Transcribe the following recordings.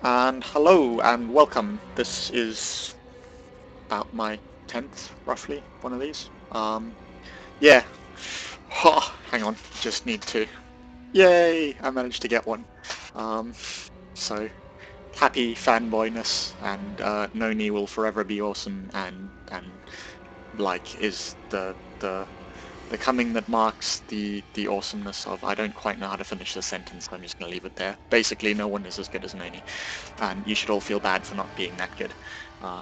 And hello and welcome. This is about my 10th, roughly, one of these. Yeah. Hang on, just need to... Yay! I managed to get one. Um, so, happy fanboyness, and Noni will forever be awesome, and like, is the coming that marks the awesomeness of... I don't quite know how to finish the sentence, so I'm just going to leave it there. Basically, no one is as good as Noni, and you should all feel bad for not being that good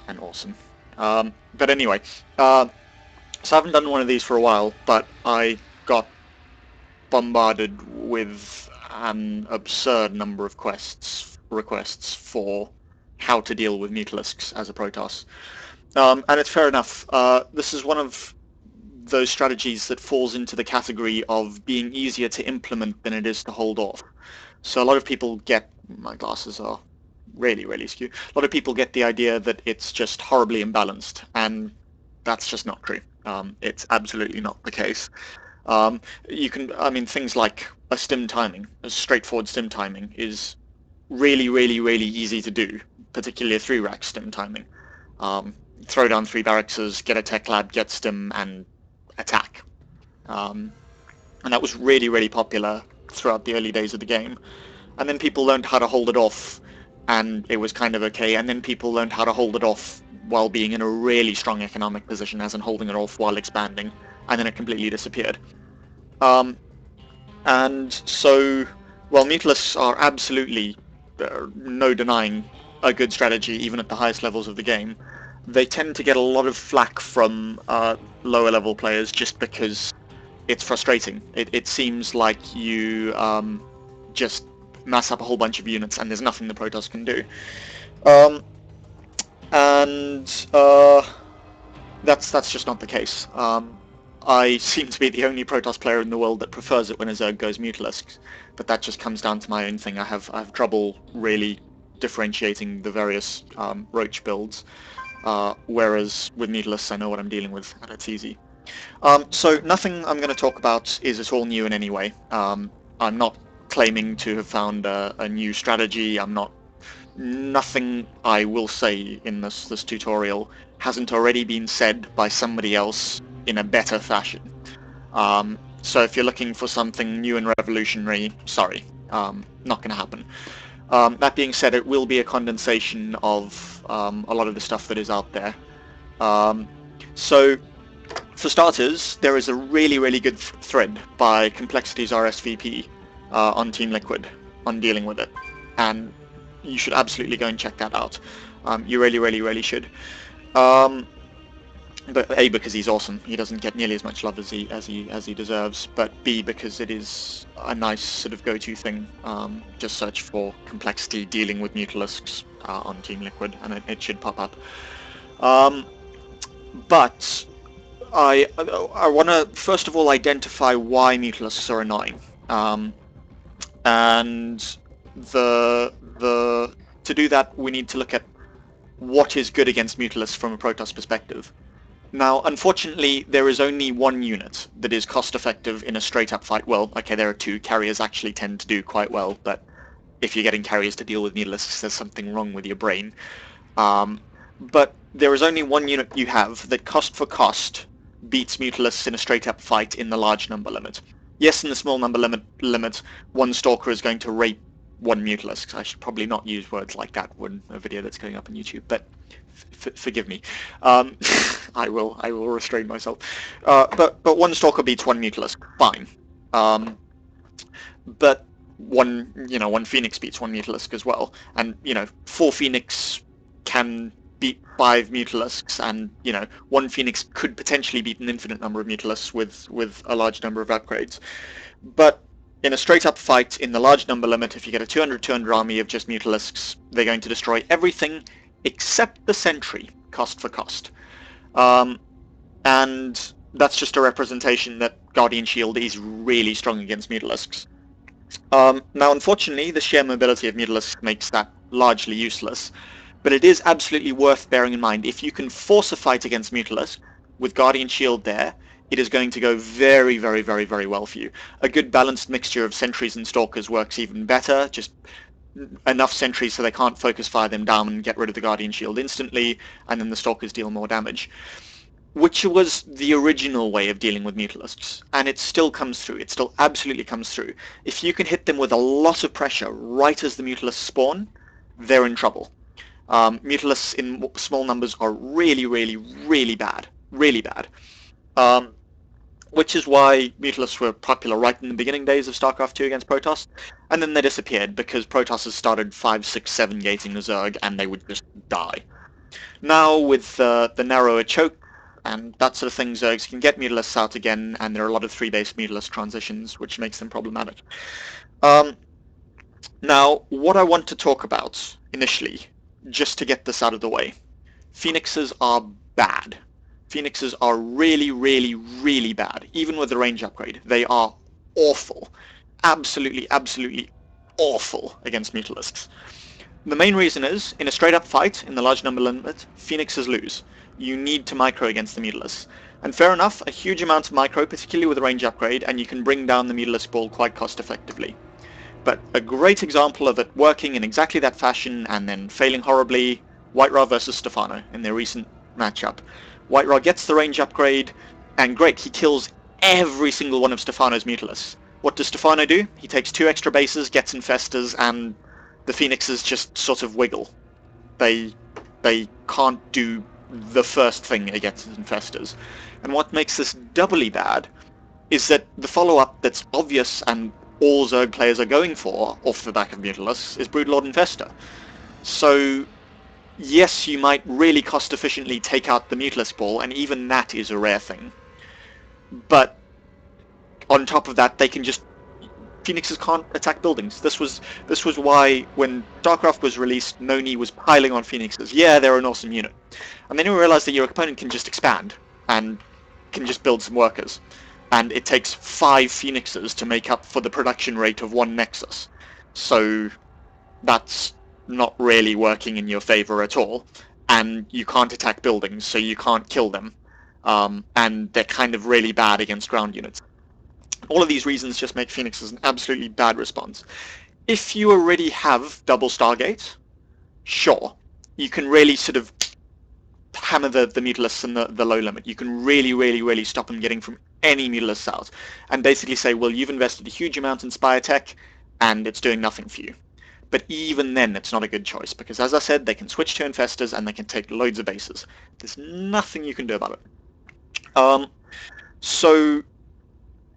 and awesome. But anyway, so I haven't done one of these for a while, but I got bombarded with an absurd number of requests for how to deal with Mutalisks as a Protoss. And it's fair enough. This is one of those strategies that falls into the category of being easier to implement than it is to hold off. So a lot of people get... My glasses are really, really skew. A lot of people get the idea that it's just horribly imbalanced, and that's just not true. It's absolutely not the case. Things like a stim timing, a straightforward stim timing, is really, really, really easy to do, particularly a 3-rack stim timing. Throw down 3 barracks, get a tech lab, get stim, and attack. And that was really, really popular throughout the early days of the game. And then people learned how to hold it off, and it was kind of okay. And then people learned how to hold it off while being in a really strong economic position, as in holding it off while expanding, and then it completely disappeared. And so, while Mutalisks are absolutely, no denying, a good strategy, even at the highest levels of the game, they tend to get a lot of flack from lower level players just because it's frustrating. It seems like you just mass up a whole bunch of units and there's nothing the Protoss can do. That's just not the case. I seem to be the only Protoss player in the world that prefers it when a Zerg goes Mutalisks, but that just comes down to my own thing. I have trouble really differentiating the various Roach builds, whereas with Mutalisks I know what I'm dealing with, and it's easy. So nothing I'm going to talk about is at all new in any way. I'm not claiming to have found a new strategy. Nothing I will say in this tutorial hasn't already been said by somebody else in a better fashion. So if you're looking for something new and revolutionary, sorry, not going to happen. That being said, it will be a condensation of a lot of the stuff that is out there. So, for starters, there is a really, really good thread by Complexity's RSVP on Team Liquid on dealing with it, and you should absolutely go and check that out. You really, really, really should. But A, because he's awesome, he doesn't get nearly as much love as he deserves. But B, because it is a nice sort of go-to thing. Just search for Complexity dealing with Mutalisks on Team Liquid, and it should pop up. But I want to first of all identify why Mutalisks are annoying, and to do that we need to look at what is good against Mutalisks from a Protoss perspective. Now, unfortunately, there is only one unit that is cost-effective in a straight-up fight. Well, okay, there are 2. Carriers actually tend to do quite well, but if you're getting carriers to deal with Mutalisks, there's something wrong with your brain. But there is only one unit you have that cost for cost beats Mutalisks in a straight-up fight in the large number limit. Yes, in the small number limit, one Stalker is going to rape one Mutalisk. I should probably not use words like that in a video that's going up on YouTube, but forgive me. I will restrain myself. But one Stalker beats one Mutalisk, fine. But one Phoenix beats one Mutalisk as well, and 4 Phoenix can beat 5 Mutalisks, and one Phoenix could potentially beat an infinite number of Mutalisks with a large number of upgrades. But in a straight-up fight in the large number limit, if you get a 200 army of just Mutalisks, they're going to destroy everything except the sentry, cost for cost. And that's just a representation that Guardian Shield is really strong against Mutalisks. Now, unfortunately, the sheer mobility of Mutalisks makes that largely useless, but it is absolutely worth bearing in mind. If you can force a fight against Mutalisk with Guardian Shield there, it is going to go very, very, very, very well for you. A good balanced mixture of sentries and stalkers works even better. Just enough sentries so they can't focus fire them down and get rid of the Guardian Shield instantly, and then the Stalkers deal more damage. Which was the original way of dealing with Mutalisks, and it still comes through. It still absolutely comes through. If you can hit them with a lot of pressure right as the Mutalisks spawn, they're in trouble. Mutalisks in small numbers are really, really, really bad. Really bad. Which is why Mutalisks were popular right in the beginning days of StarCraft 2 against Protoss, and then they disappeared because Protoss has started 5, 6, 7 gating the Zerg, and they would just die. Now, with the narrower choke and that sort of thing, Zergs can get Mutalisks out again, and there are a lot of 3-base Mutalisk transitions, which makes them problematic. Now, what I want to talk about initially, just to get this out of the way, Phoenixes are bad. Phoenixes are really, really, really bad. Even with the range upgrade, they are awful. Absolutely, absolutely awful against Mutalisks. The main reason is, in a straight-up fight, in the large number limit, Phoenixes lose. You need to micro against the Mutalisks. And fair enough, a huge amount of micro, particularly with a range upgrade, and you can bring down the Mutalisk ball quite cost-effectively. But a great example of it working in exactly that fashion and then failing horribly, White Ra versus Stefano in their recent matchup. White Ra gets the range upgrade, and great, he kills every single one of Stefano's Mutalisks. What does Stefano do? He takes 2 extra bases, gets Infestors, and the Phoenixes just sort of wiggle. They can't do the first thing against Infestors. And what makes this doubly bad is that the follow-up that's obvious and all Zerg players are going for off the back of Mutalisks is Broodlord Infestor. So yes, you might really cost-efficiently take out the Mutalisk ball, and even that is a rare thing. But on top of that, they can just... Phoenixes can't attack buildings. This was why when StarCraft was released, Noni was piling on Phoenixes. Yeah, they're an awesome unit. And then you realize that your opponent can just expand and can just build some workers. And it takes 5 Phoenixes to make up for the production rate of 1 Nexus. So that's not really working in your favor at all. And you can't attack buildings, so you can't kill them. And they're kind of really bad against ground units. All of these reasons just make Phoenixes an absolutely bad response. If you already have double Stargate, sure, you can really sort of hammer the Mutalisks in the low limit. You can really, really, really stop them getting from any Mutalisks out. And basically say, well, you've invested a huge amount in Spire Tech, and it's doing nothing for you. But even then, it's not a good choice, because as I said, they can switch to Infestors, and they can take loads of bases. There's nothing you can do about it. So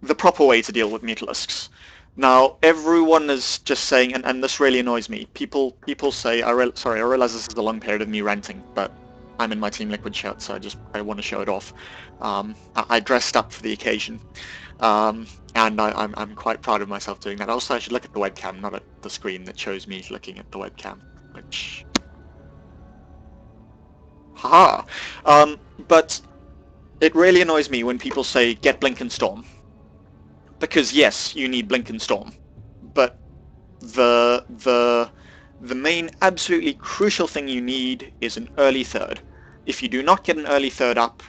the proper way to deal with Mutalisks. Now, everyone is just saying, and this really annoys me, people say, sorry, I realize this is a long period of me ranting, but I'm in my Team Liquid shirt, so I want to show it off. I dressed up for the occasion, and I'm quite proud of myself doing that. Also, I should look at the webcam, not at the screen that shows me looking at the webcam, which... Haha! But it really annoys me when people say, get Blink and Storm. Because yes, you need Blink and Storm, but the main absolutely crucial thing you need is an early third. If you do not get an early third up,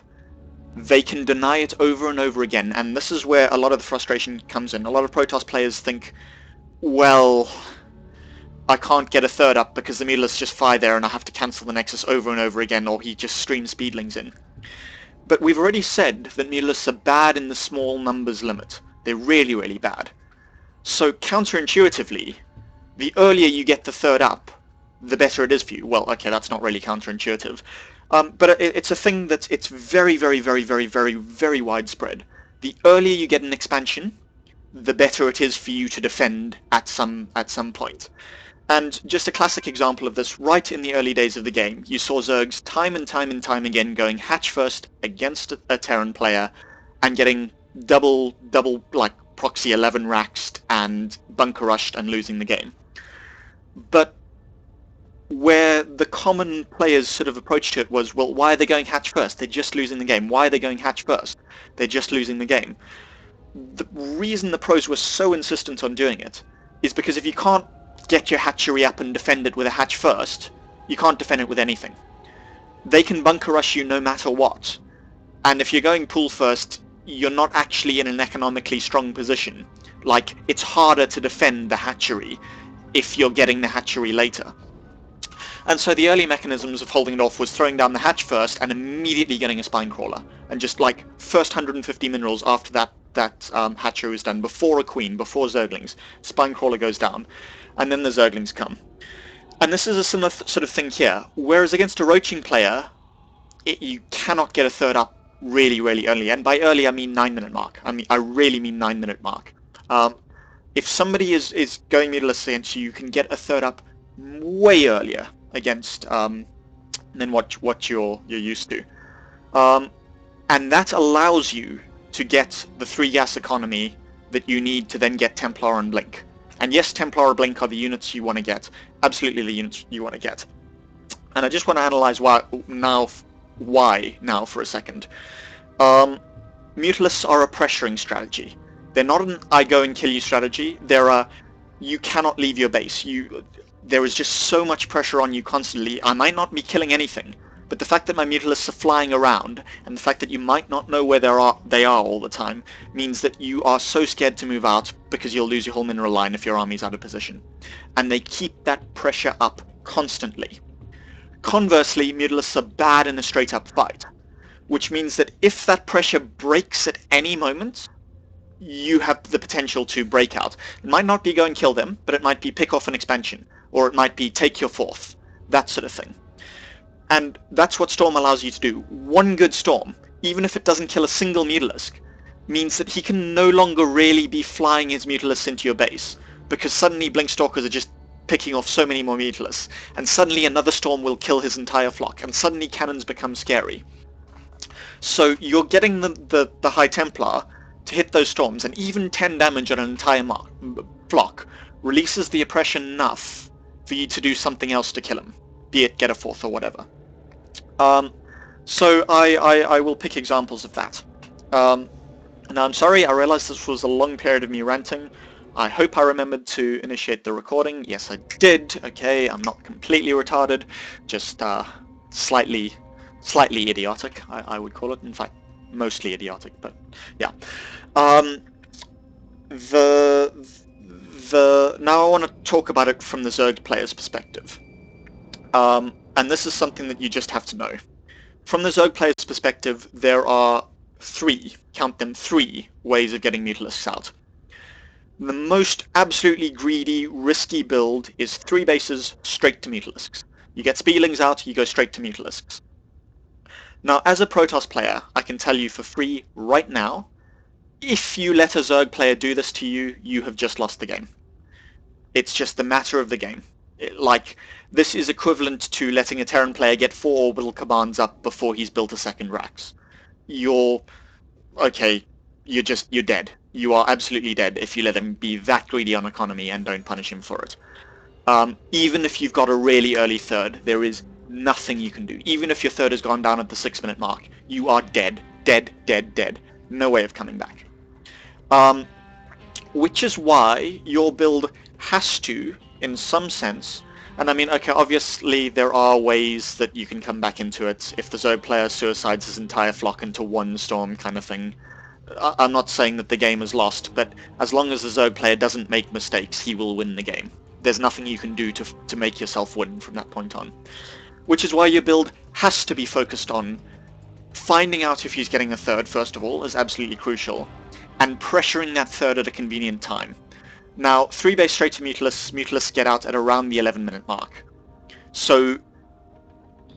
they can deny it over and over again, and this is where a lot of the frustration comes in. A lot of Protoss players think, well, I can't get a third up because the Mutalisks just fire there and I have to cancel the Nexus over and over again, or he just streams Speedlings in. But we've already said that Mutalisks are bad in the small numbers limit. They're really, really bad. So counterintuitively, the earlier you get the third up, the better it is for you. Well, okay, that's not really counterintuitive. But it's a thing that's very, very, very, very, very, very widespread. The earlier you get an expansion, the better it is for you to defend at some point. And just a classic example of this, right in the early days of the game, you saw Zergs time and time and time again going hatch first against a Terran player and getting double like proxy 11 raxed and bunker rushed and losing the game. But where the common players sort of approach to it was, well, why are they going hatch first? They're just losing the game. Why are they going hatch first? They're just losing the game. The reason the pros were so insistent on doing it is because if you can't get your hatchery up and defend it with a hatch first, you can't defend it with anything. They can bunker rush you no matter what. And if you're going pool first, you're not actually in an economically strong position. Like, it's harder to defend the hatchery if you're getting the hatchery later. And so the early mechanisms of holding it off was throwing down the hatch first and immediately getting a spine crawler, and just like first 150 minerals after that hatchery was done, before a queen, before zerglings, spine crawler goes down, and then the zerglings come. And this is a similar sort of thing here, whereas against a roaching player, you cannot get a third up really, really early, and by early I mean 9-minute mark. I really mean 9-minute mark. If somebody is going Mutalisks against you, you can get a third up way earlier against than what you're used to, and that allows you to get the 3 gas economy that you need to then get Templar and Blink. And yes, Templar and Blink are the units you want to get, absolutely the units you want to get. And I just want to analyze why now for a second. Mutalisks are a pressuring strategy. They're not an I go and kill you strategy. They're a you cannot leave your base. There is just so much pressure on you constantly. I might not be killing anything, but the fact that my Mutalisks are flying around, and the fact that you might not know where they are all the time, means that you are so scared to move out because you'll lose your whole mineral line if your army's out of position. And they keep that pressure up constantly. Conversely, Mutalisks are bad in a straight-up fight, which means that if that pressure breaks at any moment, you have the potential to break out. It might not be go and kill them, but it might be pick off an expansion, or it might be take your 4th, that sort of thing. And that's what Storm allows you to do. One good Storm, even if it doesn't kill a single Mutalisk, means that he can no longer really be flying his Mutalisks into your base, because suddenly Blinkstalkers are just picking off so many more Mutalisks, and suddenly another Storm will kill his entire flock, and suddenly cannons become scary. So you're getting the High Templar to hit those Storms, and even 10 damage on an entire flock releases the oppression enough for you to do something else to kill him, be it get a 4th or whatever. So I will pick examples of that. Now I'm sorry, I realized this was a long period of me ranting. I hope I remembered to initiate the recording. Yes, I did. Okay, I'm not completely retarded, just slightly idiotic, I would call it. In fact, mostly idiotic, but yeah. Now I want to talk about it from the Zerg player's perspective. And this is something that you just have to know. From the Zerg player's perspective, there are 3, count them 3, ways of getting Mutalisks out. The most absolutely greedy, risky build is 3 bases straight to Mutalisks. You get Speedlings out, you go straight to Mutalisks. Now, as a Protoss player, I can tell you for free right now, if you let a Zerg player do this to you, you have just lost the game. It's just the matter of the game. This is equivalent to letting a Terran player get 4 orbital commands up before he's built a second Rax. You're dead. You are absolutely dead if you let him be that greedy on economy and don't punish him for it. Even if you've got a really early third, there is nothing you can do. Even if your third has gone down at the 6-minute mark, you are dead. Dead, dead, dead. No way of coming back. Which is why your build has to, in some sense, and I mean, okay, obviously there are ways that you can come back into it if the Zerg player suicides his entire flock into one Storm kind of thing. I'm not saying that the game is lost, but as long as the Zerg player doesn't make mistakes, he will win the game. There's nothing you can do to make yourself win from that point on. Which is why your build has to be focused on finding out if he's getting a third, first of all, is absolutely crucial, and pressuring that third at a convenient time. Now, 3 base straight to Mutalisks get out at around the 11-minute mark. So,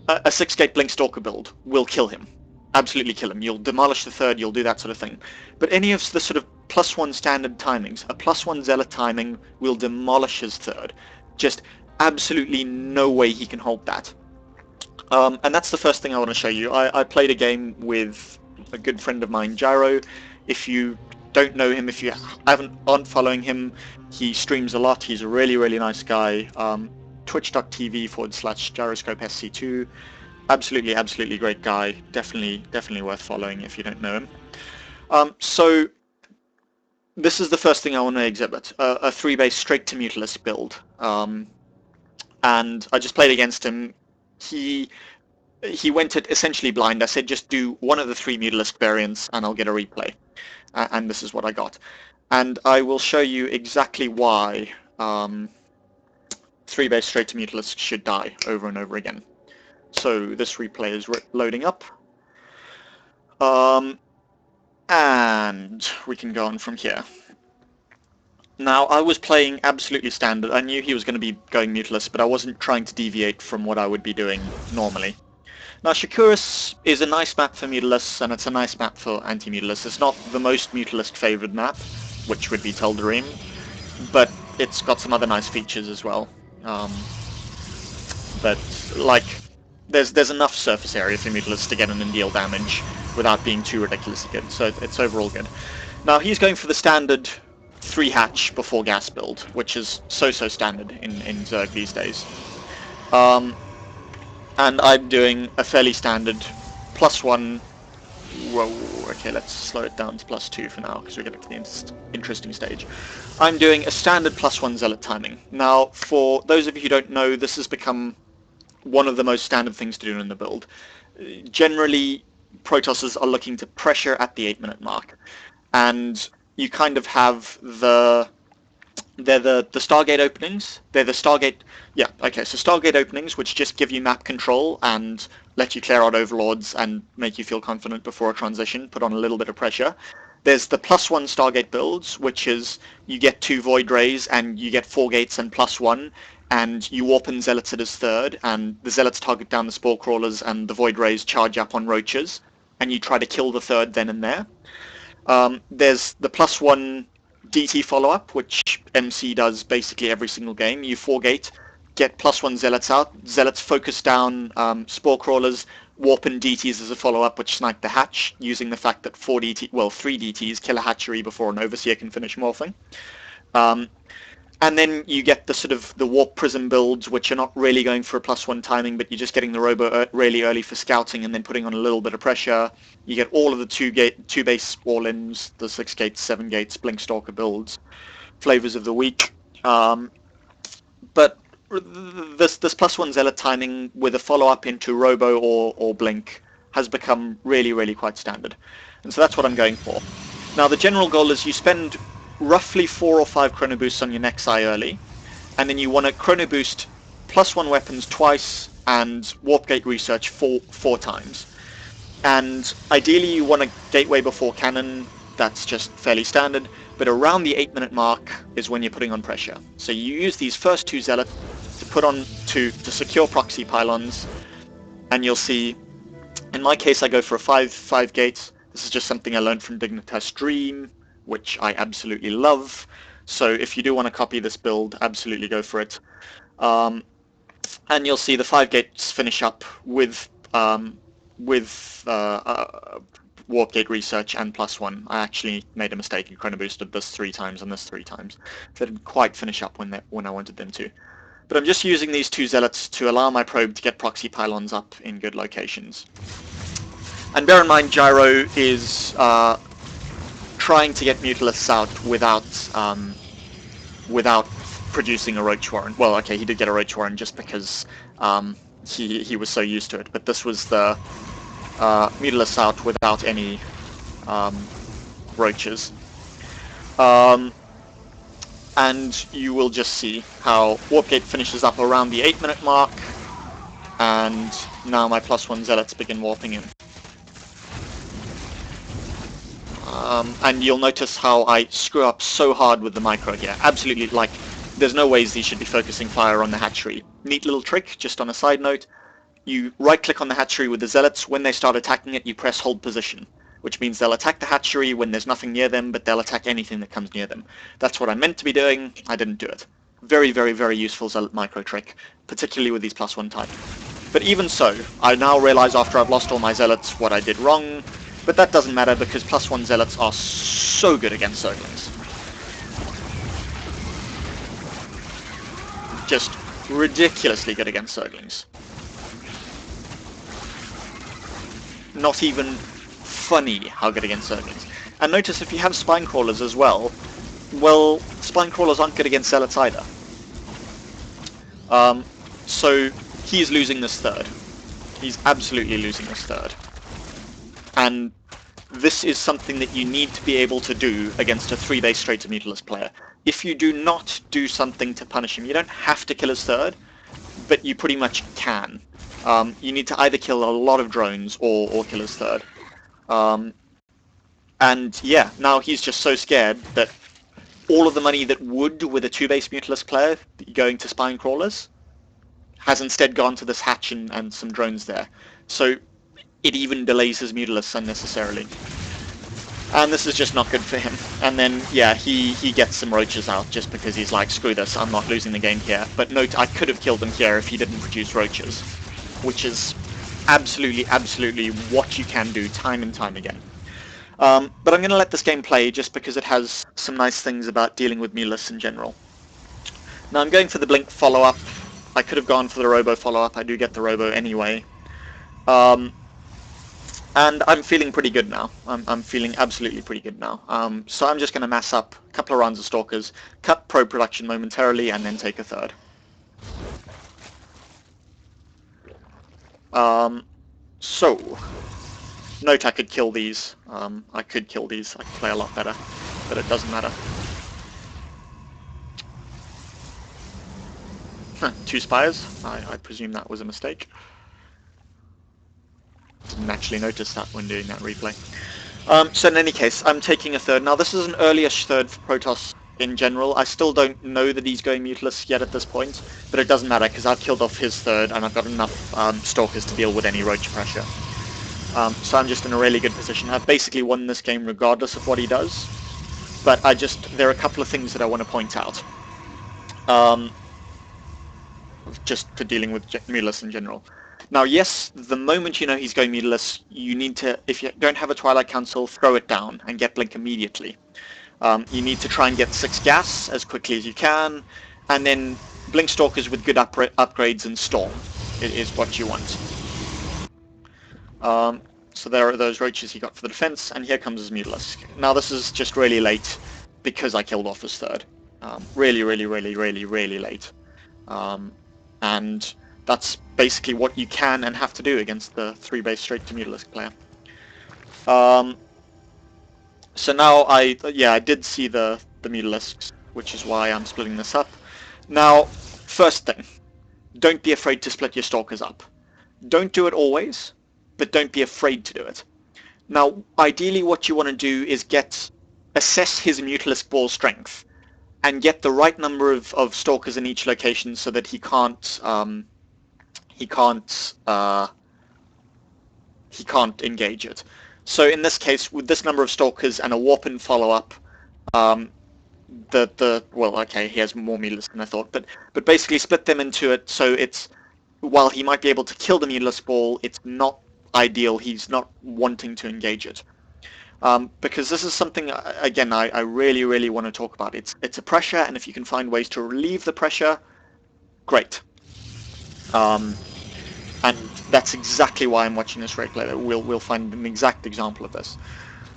a 6-gate Blinkstalker build will kill him. Absolutely kill him. You'll demolish the third, you'll do that sort of thing. But any of the sort of +1 standard timings, a +1 Zealot timing will demolish his third. Just absolutely no way he can hold that. And that's the first thing I want to show you. I played a game with a good friend of mine, Gyro. If you don't know him, if you aren't following him, he streams a lot. He's a really, really nice guy. Twitch.tv/gyroscopesc2. Absolutely, absolutely great guy. Definitely worth following if you don't know him. So this is the first thing I want to exhibit, a 3-base straight to Mutalisk build. And I just played against him. He went it essentially blind. I said just do one of the 3 Mutalisk variants and I'll get a replay. And this is what I got. And I will show you exactly why 3 base straight to Mutalisks should die over and over again. So this replay is loading up. And we can go on from here. Now, I was playing absolutely standard. I knew he was going to be going Mutalisk, but I wasn't trying to deviate from what I would be doing normally. Now, Shakuris is a nice map for Mutalisks, and it's a nice map for anti-Mutalisks. It's not the most Mutalisk-favoured map, which would be Teldarim, but it's got some other nice features as well. But, like, there's enough surface area for Mutalisks to get in and deal damage without being too ridiculously good, so it's overall good. Now, he's going for the standard 3 hatch before gas build, which is so standard in Zerg these days. And I'm doing a fairly standard +1. Whoa, okay, let's slow it down to +2 for now, because we're getting to the interesting stage. I'm doing a standard +1 Zealot timing. Now, for those of you who don't know, this has become one of the most standard things to do in the build. Generally, Protosses are looking to pressure at the 8-minute mark, and you kind of have they're the Stargate openings. They're the Stargate... Yeah, okay, so Stargate openings, which just give you map control and let you clear out overlords and make you feel confident before a transition, put on a little bit of pressure. There's the +1 Stargate builds, which is you get 2 Void Rays and you get 4 gates and +1, and you warp in Zealots at his 3rd, and the Zealots target down the Spore Crawlers and the Void Rays charge up on Roaches, and you try to kill the 3rd then and there. There's the +1 DT follow-up, which MC does basically every single game. You 4-gate, get +1 Zealots out, Zealots focus down Spore Crawlers, warp in DTs as a follow-up, which snipe the hatch, using the fact that 3 DTs kill a hatchery before an Overseer can finish morphing. And then you get the sort of the Warp Prism builds, which are not really going for a +1 timing, but you're just getting the Robo really early for scouting and then putting on a little bit of pressure. You get all of the 2 base all-ins, the 6 gates, 7 gates, Blinkstalker builds, flavors of the week. But this +1 Zealot timing with a follow-up into Robo or Blink has become really quite standard. And so that's what I'm going for. Now the general goal is you spend roughly 4 or 5 chrono boosts on your next eye early, and then you want to chrono boost +1 weapons twice and warp gate research 4 times. And ideally you want a gateway before cannon. That's just fairly standard, but around the 8-minute mark is when you're putting on pressure. So you use these first 2 Zealots to put on to secure proxy pylons, and you'll see in my case I go for a 5 gates. This is just something I learned from Dignitas Dream, which I absolutely love. So if you do want to copy this build, absolutely go for it. And you'll see the 5 gates finish up with warp gate research and +1. I actually made a mistake and chrono boosted this 3 times and this 3 times. They didn't quite finish up when I wanted them to. But I'm just using these 2 Zealots to allow my probe to get proxy pylons up in good locations. And bear in mind, Gyro is trying to get Mutalisks out without producing a Roach Warren. Well, okay, he did get a Roach Warren just because he was so used to it, but this was the Mutalisks out without any Roaches. And you will just see how Warpgate finishes up around the 8-minute mark, and now my +1 Zealots begin warping in. And you'll notice how I screw up so hard with the micro here. Absolutely, like, there's no ways these should be focusing fire on the hatchery. Neat little trick, just on a side note. You right-click on the hatchery with the Zealots. When they start attacking it, you press hold position, which means they'll attack the hatchery when there's nothing near them, but they'll attack anything that comes near them. That's what I meant to be doing. I didn't do it. Very, very, very useful Zealot micro trick, particularly with these +1 type. But even so, I now realize after I've lost all my Zealots what I did wrong. But that doesn't matter because +1 Zealots are so good against Zerglings. Just ridiculously good against Zerglings. Not even funny how good against Zerglings. And notice if you have Spine Crawlers as well, Spine Crawlers aren't good against Zealots either. So he's losing this 3rd. He's absolutely losing this 3rd. And this is something that you need to be able to do against a 3-base straight to Mutalisk player. if you do not do something to punish him, you don't have to kill his third, but you pretty much can. You need to either kill a lot of drones or kill his third. And yeah, now he's just so scared that all of the money that would, with a 2-base Mutalisk player, going to Spine Crawlers, has instead gone to this hatch and some drones there. So it even delays his Mutalisks unnecessarily. And this is just not good for him. And then, yeah, he gets some roaches out just because he's like, screw this, I'm not losing the game here. But note, I could have killed him here if he didn't produce roaches, which is absolutely, absolutely what you can do time and time again. But I'm going to let this game play just because it has some nice things about dealing with Mutalisks in general. Now I'm going for the Blink follow-up. I could have gone for the Robo follow-up. I do get the Robo anyway. And I'm feeling pretty good now. I'm feeling absolutely pretty good now. So I'm just going to mass up a couple of rounds of Stalkers, cut pro production momentarily, and then take a third. So, note I could kill these. I could kill these. I could play a lot better, but it doesn't matter. 2 Spires. I presume that was a mistake. Didn't actually notice that when doing that replay. So in any case, I'm taking a third. Now this is an early-ish third for Protoss in general. I still don't know that he's going Mutalisk yet at this point, but it doesn't matter because I've killed off his third and I've got enough Stalkers to deal with any roach pressure. So I'm just in a really good position. I've basically won this game regardless of what he does, but there are a couple of things that I want to point out. Just for dealing with Mutalisks in general. Now, yes, the moment you know he's going Mutalisks, you need to, if you don't have a Twilight Council, throw it down and get Blink immediately. You need to try and get 6 gas as quickly as you can, and then Blink Stalkers with good upgrades and Storm is what you want. So there are those roaches he got for the defense, and here comes his Mutalisk. Now this is just really late because I killed off his third. Really, really, really, really, really late. And that's basically what you can and have to do against the 3-base straight to Mutalisk player. So now I did see the Mutalisks, which is why I'm splitting this up. Now, first thing, don't be afraid to split your Stalkers up. Don't do it always, but don't be afraid to do it. Now, ideally what you want to do is assess his Mutalisk ball strength and get the right number of Stalkers in each location so that he can't engage it. So in this case, with this number of Stalkers and a Warpin follow-up, well, okay, he has more Mutalisks than I thought, but basically split them into it so it's, while he might be able to kill the Mutalisk ball, it's not ideal. He's not wanting to engage it. Because this is something, again, I really, really want to talk about. It's a pressure, and if you can find ways to relieve the pressure, great. And that's exactly why I'm watching this replay. We'll find an exact example of this.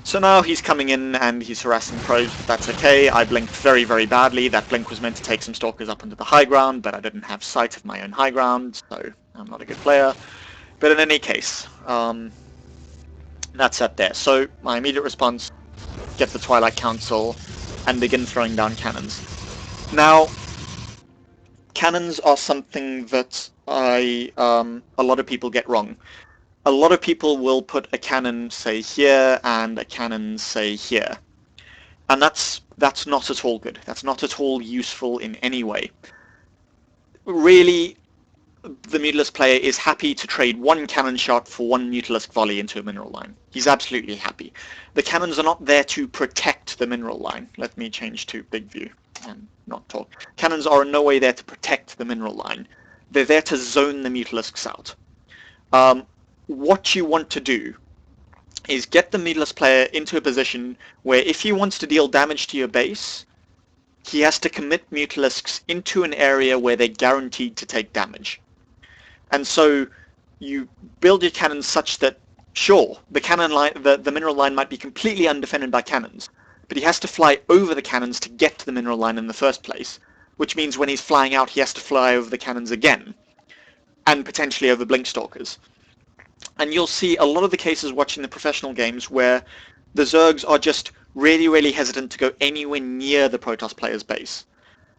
So now he's coming in and he's harassing pros, but that's okay. I blinked very, very badly. That blink was meant to take some Stalkers up into the high ground, but I didn't have sight of my own high ground, so I'm not a good player. But in any case, that's that there. So my immediate response, get the Twilight Council and begin throwing down cannons. Now, cannons are something that a lot of people get wrong. A lot of people will put a cannon, say, here and a cannon, say, here. And that's not at all good. That's not at all useful in any way. Really, the Mutalisk player is happy to trade 1 cannon shot for 1 Mutalisk volley into a mineral line. He's absolutely happy. The cannons are not there to protect the mineral line. Let me change to big view and not talk. Cannons are in no way there to protect the mineral line. They're there to zone the Mutalisks out. What you want to do is get the Mutalisk player into a position where if he wants to deal damage to your base, he has to commit Mutalisks into an area where they're guaranteed to take damage. And so you build your cannons such that, sure, the cannon line, the mineral line might be completely undefended by cannons, but he has to fly over the cannons to get to the mineral line in the first place, which means when he's flying out, he has to fly over the cannons again, and potentially over Blink Stalkers. And you'll see a lot of the cases watching the professional games where the Zergs are just really, really hesitant to go anywhere near the Protoss player's base.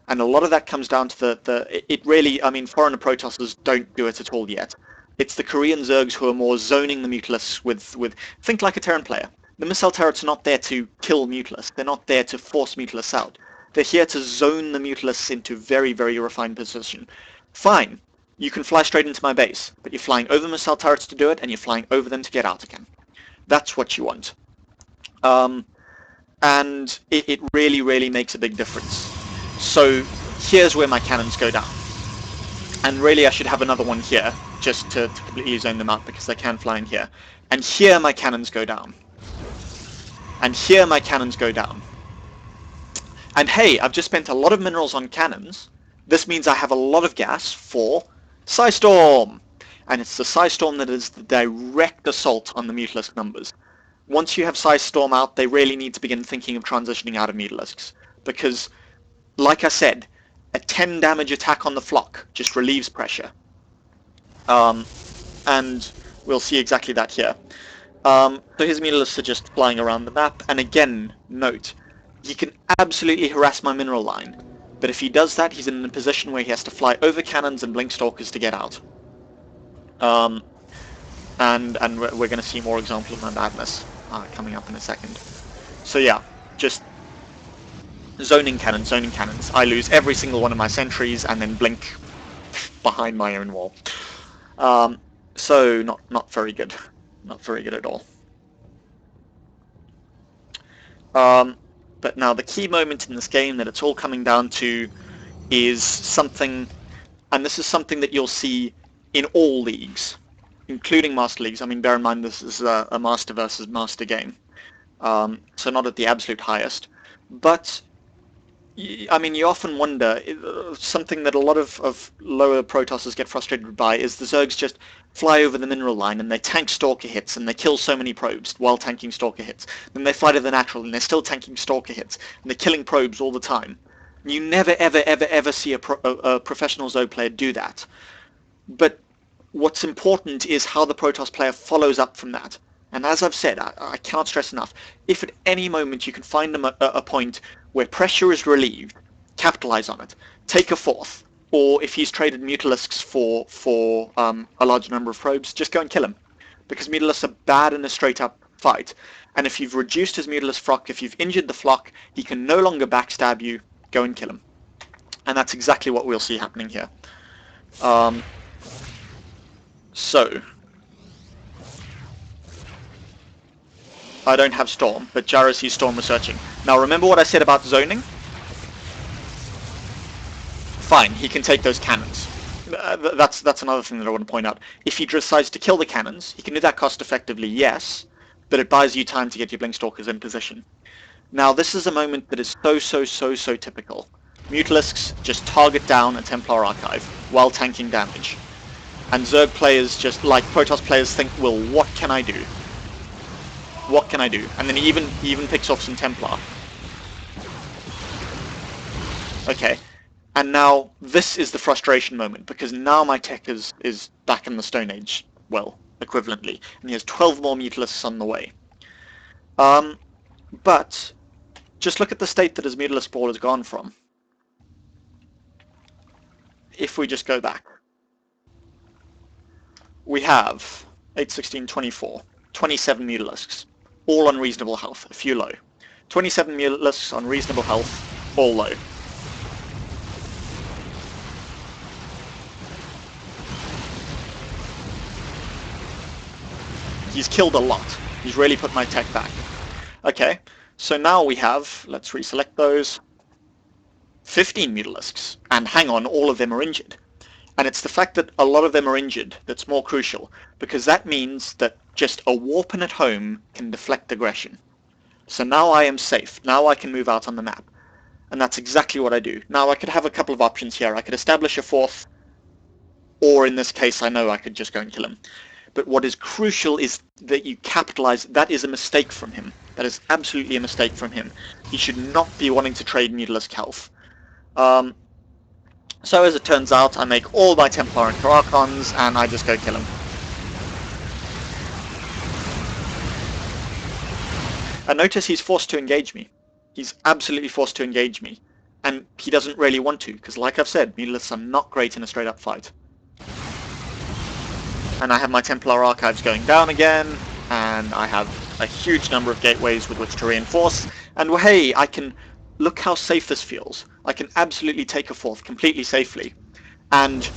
And a lot of that comes down to it really, I mean, foreigner Protosses don't do it at all yet. It's the Korean Zergs who are more zoning the Mutalisks with think like a Terran player. The missile turrets are not there to kill Mutalisks. They're not there to force Mutalisks out. They're here to zone the Mutalisks into very, very refined position. Fine, you can fly straight into my base, but you're flying over missile turrets to do it, and you're flying over them to get out again. That's what you want. And it really, really makes a big difference. So here's where my cannons go down. And really I should have another one here, just to completely zone them out, because they can fly in here. And here my cannons go down. And here my cannons go down. And hey, I've just spent a lot of minerals on cannons. This means I have a lot of gas for Psystorm. And it's the Psystorm that is the direct assault on the Mutalisk numbers. Once you have Psystorm out, they really need to begin thinking of transitioning out of Mutalisks. Because, like I said, a 10 damage attack on the flock just relieves pressure. And we'll see exactly that here. So his Mutalisks are just flying around the map, and again, note, he can absolutely harass my mineral line, but if he does that, he's in a position where he has to fly over cannons and blink stalkers to get out. And we're going to see more examples of my madness coming up in a second. So yeah, just zoning cannons. I lose every single one of my sentries and then blink behind my own wall. So not very good. Not very good at all. But now the key moment in this game that it's all coming down to is something, and this is something that you'll see in all leagues, including Master Leagues. I mean, bear in mind this is a Master versus Master game, so not at the absolute highest. But I mean, you often wonder, something that a lot of lower Protosses get frustrated by is the Zergs just fly over the mineral line and they tank Stalker hits and they kill so many probes while tanking Stalker hits. Then they fly to the natural and they're still tanking Stalker hits and they're killing probes all the time. You never ever see a professional Zerg player do that. But what's important is how the Protoss player follows up from that. And as I've said, I cannot stress enough, if at any moment you can find a point where pressure is relieved, capitalize on it. Take a fourth. Or if he's traded Mutalisks for a large number of probes, just go and kill him. Because Mutalisks are bad in a straight up fight. And if you've reduced his Mutalisk flock, if you've injured the flock, he can no longer backstab you, go and kill him. And that's exactly what we'll see happening here. So I don't have Storm, but Jaro sees Storm researching. Now remember what I said about zoning? Fine, he can take those cannons. That's another thing that I want to point out. If he decides to kill the cannons, he can do that cost effectively, yes, but it buys you time to get your Blink Stalkers in position. Now this is a moment that is so typical. Mutalisks just target down a Templar Archive while tanking damage. And Zerg players just, like Protoss players, think, well, what can I do? What can I do? And then he even picks off some Templar. Okay. And now this is the frustration moment, because now my tech is back in the Stone Age, well, equivalently, and he has 12 more Mutalisks on the way. But just look at the state that his Mutalisk board has gone from. If we just go back, we have 8, 16, 24, 27 Mutalisks, all on reasonable health, a few low. 27 Mutalisks on reasonable health, all low. He's killed a lot. He's really put my tech back. Okay, so now we have, let's reselect those, 15 Mutalisks. And hang on, all of them are injured. And it's the fact that a lot of them are injured that's more crucial, because that means that just a Warpin at home can deflect aggression. So now I am safe. Now I can move out on the map. And that's exactly what I do. Now I could have a couple of options here. I could establish a fourth, or in this case I know I could just go and kill him. But what is crucial is that you capitalize. That is a mistake from him. That is absolutely a mistake from him. He should not be wanting to trade Mutalisk health. So as it turns out, I make all my Templar and Karakons, and I just go kill him. And notice he's forced to engage me. He's absolutely forced to engage me. And he doesn't really want to, because like I've said, Mutalisks are not great in a straight-up fight. And I have my Templar archives going down again, and I have a huge number of gateways with which to reinforce. And well, hey, I can... Look how safe this feels. I can absolutely take a fourth completely safely. And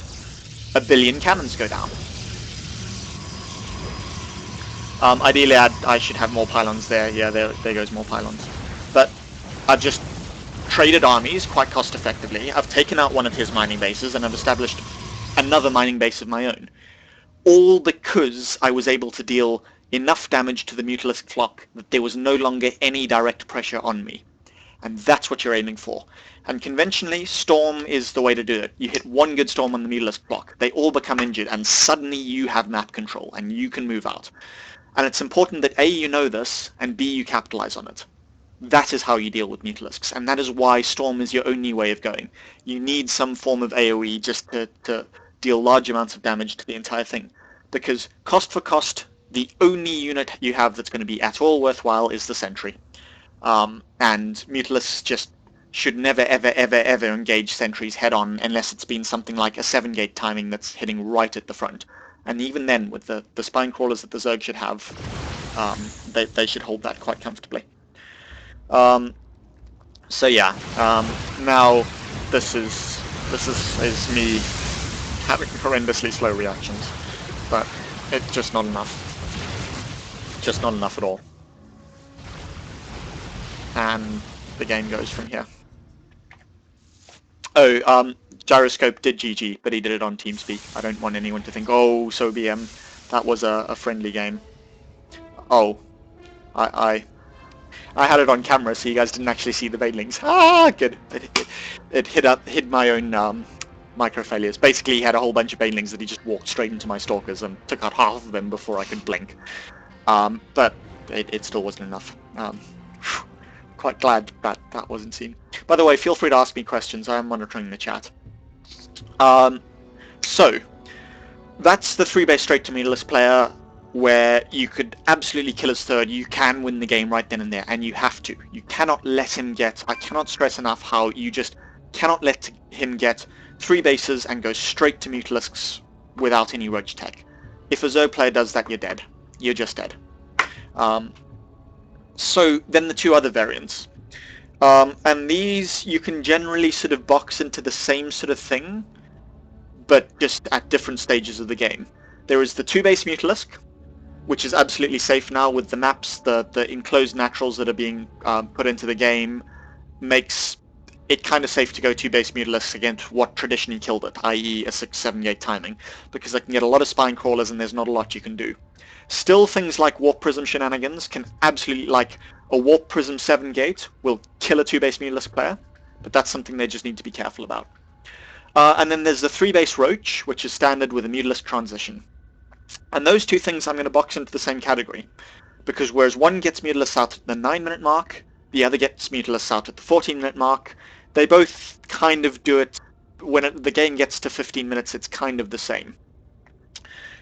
a billion cannons go down. Ideally, I should have more pylons there. Yeah, there goes more pylons. But I've just traded armies quite cost effectively. I've taken out one of his mining bases, and I've established another mining base of my own. All because I was able to deal enough damage to the Mutalisk clock that there was no longer any direct pressure on me. And that's what you're aiming for. And conventionally, Storm is the way to do it. You hit one good Storm on the Mutalisk clock, they all become injured, and suddenly you have map control, and you can move out. And it's important that A, you know this, and B, you capitalize on it. That is how you deal with Mutalisks, and that is why Storm is your only way of going. You need some form of AoE just to deal large amounts of damage to the entire thing. Because cost for cost, the only unit you have that's going to be at all worthwhile is the Sentry. And Mutalisks just should never, ever, ever, ever engage sentries head-on unless it's been something like a 7-gate timing that's hitting right at the front. And even then, with the spine crawlers that the Zerg should have, they should hold that quite comfortably. So yeah, now this is me having horrendously slow reactions, but it's just not enough. Just not enough at all. And the game goes from here. Oh, Gyroscope did GG, but he did it on TeamSpeak. I don't want anyone to think, oh, so BM, that was a friendly game. Oh, I had it on camera, so you guys didn't actually see the banelings. Ah, good. It hid my own micro failures. Basically, he had a whole bunch of banelings that he just walked straight into my stalkers and took out half of them before I could blink. But it still wasn't enough. Quite glad that wasn't seen. By the way, feel free to ask me questions. I am monitoring the chat. So, that's the 3-base straight to Mutalisk player where you could absolutely kill his third. You can win the game right then and there, and you have to. You cannot let him get... I cannot stress enough how you just cannot let him get 3 bases and go straight to Mutalisks without any roach tech. If a Zerg player does that, you're dead. You're just dead. So then the 2 other variants. And these you can generally sort of box into the same sort of thing, but just at different stages of the game. There is the 2-base Mutalisk, which is absolutely safe now with the maps, the enclosed naturals that are being put into the game, makes it kind of safe to go 2-base Mutalisks against what traditionally killed it, i.e. a 6-7 gate timing, because they can get a lot of spine crawlers and there's not a lot you can do. Still, things like Warp Prism shenanigans can absolutely, like a Warp Prism 7 gate will kill a 2-base Mutalisk player, but that's something they just need to be careful about. And then there's the 3-base Roach, which is standard with a Mutalisk transition. And those 2 things I'm going to box into the same category, because whereas one gets Mutalisks out at the 9-minute mark, the other gets Mutalisks out at the 14-minute mark, they both kind of do it when the game gets to 15 minutes, it's kind of the same.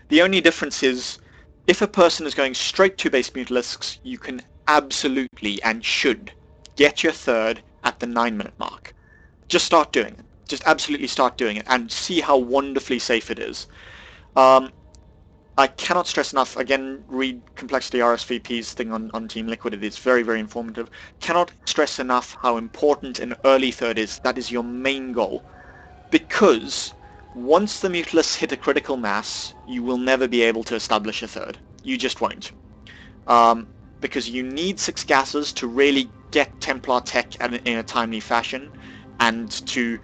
The only difference is, if a person is going straight to base Mutalisks, you can absolutely and should get your third at the 9-minute mark. Just start doing it. Just absolutely start doing it and see how wonderfully safe it is. I cannot stress enough, again, read Complexity RSVP's thing on Team Liquid. It is very, very informative. Cannot stress enough how important an early third is. That is your main goal. Because once the Mutalisks hit a critical mass, you will never be able to establish a third. You just won't. Because you need 6 gases to really get Templar tech in a timely fashion, and to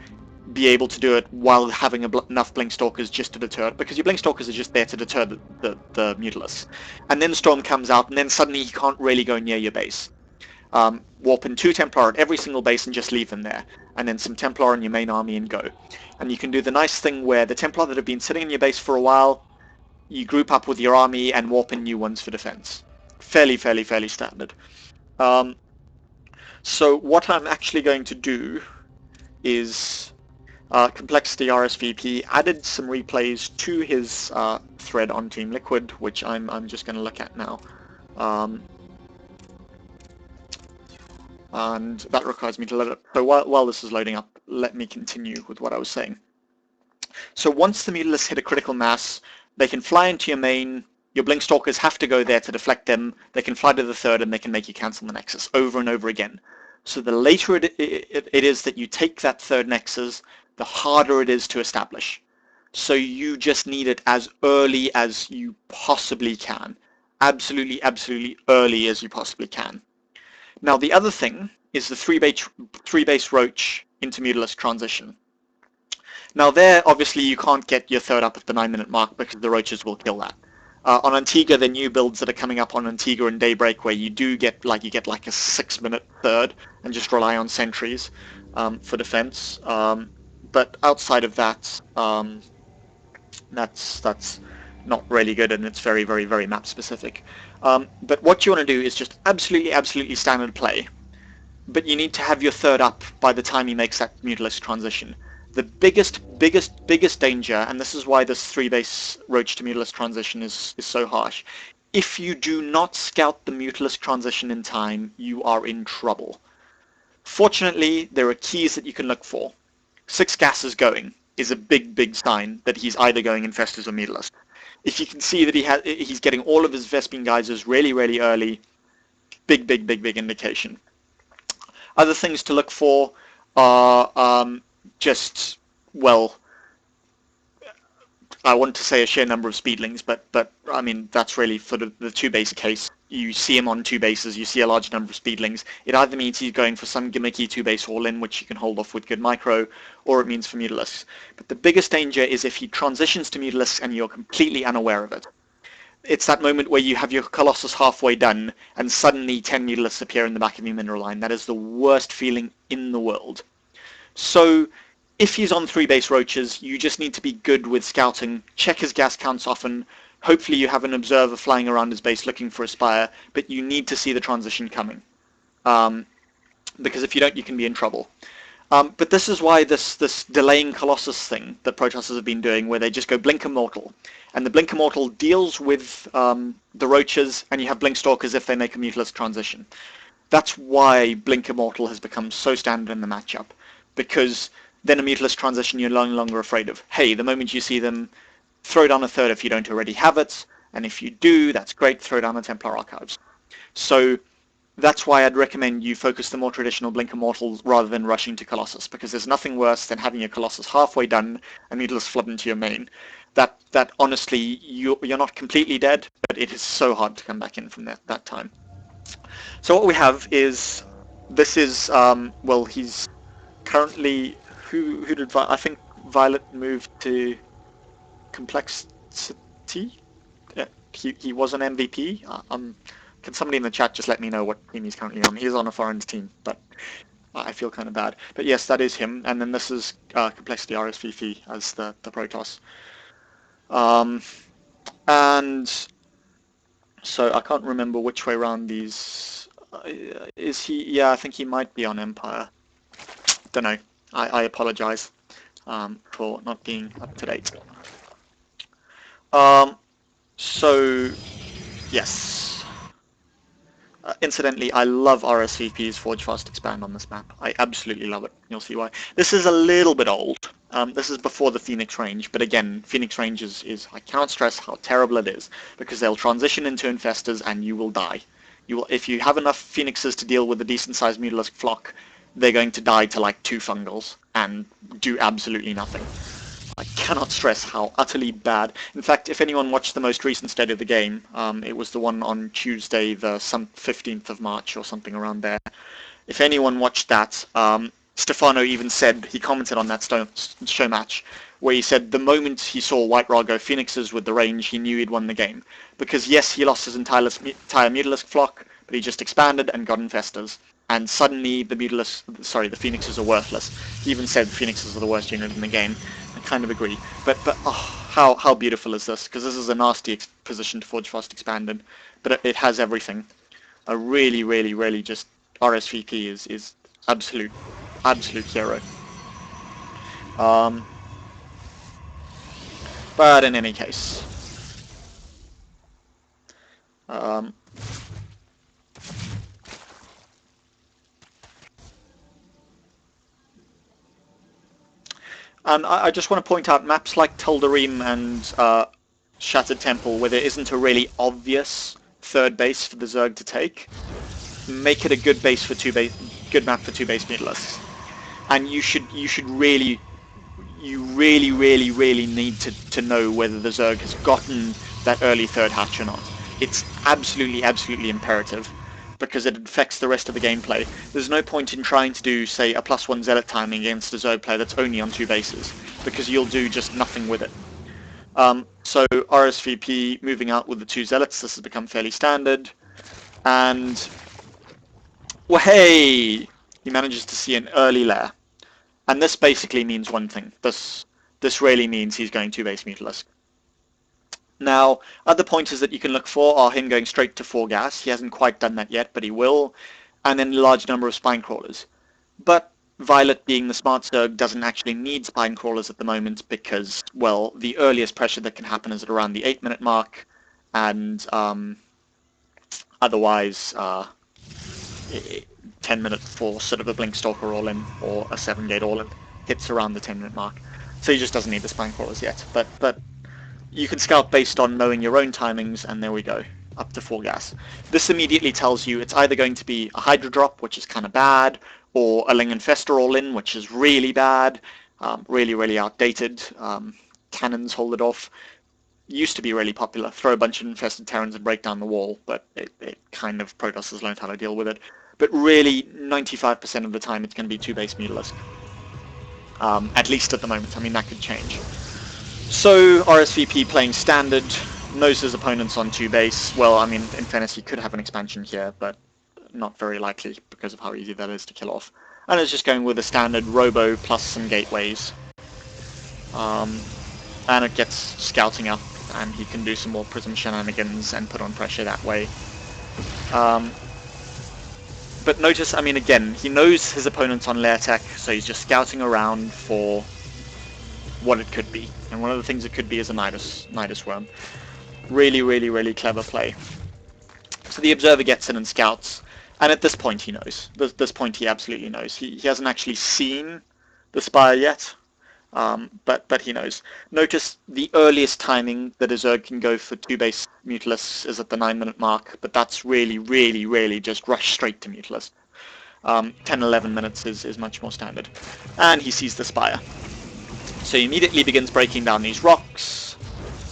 be able to do it while having enough Blink Stalkers just to deter it, because your Blink Stalkers are just there to deter the Mutalisks. And then Storm comes out, and then suddenly he can't really go near your base. Warp in 2 Templar at every single base and just leave them there, and then some Templar in your main army and go. And you can do the nice thing where the Templar that have been sitting in your base for a while, you group up with your army and warp in new ones for defense. Fairly standard. So what I'm actually going to do is Complexity RSVP added some replays to his thread on Team Liquid, which I'm just going to look at now. and that requires me to load it up. So while this is loading up, let me continue with what I was saying. So once the Mutalisks hit a critical mass, they can fly into your main. Your Blink Stalkers have to go there to deflect them. They can fly to the third, and they can make you cancel the Nexus over and over again. So the later it is that you take that third Nexus, the harder it is to establish. So you just need it as early as you possibly can. Absolutely, absolutely early as you possibly can. Now the other thing is the three base Roach into Mutalisk transition. Now there, obviously, you can't get your third up at the 9-minute mark because the Roaches will kill that. On Antigua, the new builds that are coming up on Antigua and Daybreak, where you get like a 6-minute third and just rely on sentries for defense. But outside of that, that's not really good, and it's very, very, very map specific. But what you want to do is just absolutely, absolutely standard play. But you need to have your third up by the time he makes that Mutalisk transition. The biggest danger, and this is why this 3-base Roach to Mutalisk transition is so harsh, if you do not scout the Mutalisk transition in time, you are in trouble. Fortunately, there are keys that you can look for. 6 gases going is a big sign that he's either going Infestors or Mutalisk. If you can see that he's getting all of his Vespene Geysers really, really early, big indication. Other things to look for are just, well, I want to say a sheer number of speedlings, but I mean, that's really for the 2-base case. You see him on 2 bases, you see a large number of speedlings. It either means he's going for some gimmicky 2-base all-in, which you can hold off with good micro, or it means for Mutalisks. But the biggest danger is if he transitions to Mutalisks and you're completely unaware of it. It's that moment where you have your Colossus halfway done, and suddenly 10 Mutalisks appear in the back of your mineral line. That is the worst feeling in the world. So if he's on 3-base Roaches, you just need to be good with scouting, check his gas counts often. Hopefully you have an observer flying around his base looking for a spire, but you need to see the transition coming. Because if you don't, you can be in trouble. But this is why this delaying Colossus thing that Protosters have been doing, where they just go Blink Immortal. And the Blink Immortal deals with the Roaches, and you have Blink Stalkers if they make a Mutalisk transition. That's why Blink Immortal has become so standard in the matchup. Because then a Mutalisk transition you're no longer afraid of. Hey, the moment you see them, throw down a third if you don't already have it, and if you do, that's great, throw down the Templar Archives. So that's why I'd recommend you focus the more traditional Blink Immortals rather than rushing to Colossus, because there's nothing worse than having your Colossus halfway done and Mutalisk flood into your main. That honestly, you're not completely dead, but it is so hard to come back in from that time. So what we have is, this is, well, he's currently, who did, I think Violet moved to Complexity? Yeah, he was an MVP. Can somebody in the chat just let me know what team he's currently on? He's on a foreign team, but I feel kind of bad. But yes, that is him. And then this is Complexity RSVP as the Protoss. And so I can't remember which way around these... is he... Yeah, I think he might be on Empire. Don't know. I apologize for not being up to date. So, yes. Incidentally, I love RSVP's Forge Fast Expand on this map. I absolutely love it. You'll see why. This is a little bit old. This is before the Phoenix range, but again, Phoenix range is I cannot stress how terrible it is, because they'll transition into Infestors and you will die. If you have enough Phoenixes to deal with a decent-sized Mutalisk flock, they're going to die to like 2 fungals and do absolutely nothing. I cannot stress how utterly bad. In fact, if anyone watched the most recent State of the Game, it was the one on Tuesday, the 15th of March or something around there. If anyone watched that, Stefano even said, he commented on that show match, where he said the moment he saw White Ra go Phoenixes with the range, he knew he'd won the game. Because yes, he lost his entire Mutalisk flock, but he just expanded and got Infestors. And suddenly the Phoenixes are worthless. He even said Phoenixes are the worst unit in the game. I kind of agree. But oh, how beautiful is this? Because this is a nasty position to Forge Fast Expanded, but it has everything. A really just RSVP is absolute hero. But in any case, And I just want to point out maps like Teldarim and Shattered Temple, where there isn't a really obvious third base for the Zerg to take, make it a good base for good map for two base Mutalisks. And you really need to know whether the Zerg has gotten that early third hatch or not. It's absolutely imperative, because it affects the rest of the gameplay. There's no point in trying to do, say, a +1 Zealot timing against a Zerg player that's only on two bases, because you'll do just nothing with it. So RSVP moving out with the two Zealots, this has become fairly standard. And, well, hey! He manages to see an early lair. And this basically means one thing. This really means he's going two base Mutalisk. Now, other pointers that you can look for are him going straight to 4 gas. He hasn't quite done that yet, but he will. And then a large number of spine crawlers. But Violet, being the smart Zerg, doesn't actually need spine crawlers at the moment because, well, the earliest pressure that can happen is at around the 8-minute mark, and otherwise 10-minute for sort of a Blink Stalker all-in or a 7-gate all-in hits around the 10-minute mark. So he just doesn't need the spine crawlers yet. But you can scout based on knowing your own timings, and there we go, up to 4 gas. This immediately tells you it's either going to be a Hydra drop, which is kind of bad, or a Ling Infestor all-in, which is really bad, really outdated. Cannons hold it off. Used to be really popular. Throw a bunch of infested Terrans and break down the wall, but it kind of, Protoss has learned how to deal with it. But really, 95% of the time it's going to be two base Mutalisk. At least at the moment. I mean, that could change. So RSVP playing standard, knows his opponents on two base. Well, I mean, in fairness, he could have an expansion here, but not very likely because of how easy that is to kill off. And it's just going with a standard Robo plus some gateways. And it gets scouting up, and he can do some more Prism shenanigans and put on pressure that way. But notice, I mean, again, he knows his opponent's on lair tech, so he's just scouting around for what it could be. And one of the things it could be is a Nidus Worm. Really clever play. So the Observer gets in and scouts, and at this point he knows. This point he absolutely knows. He hasn't actually seen the Spire yet, but he knows. Notice the earliest timing that a Zerg can go for two base Mutalisks is at the 9-minute mark, but that's really just rush straight to Mutalisk. 10-11 minutes is much more standard. And he sees the Spire. So he immediately begins breaking down these rocks,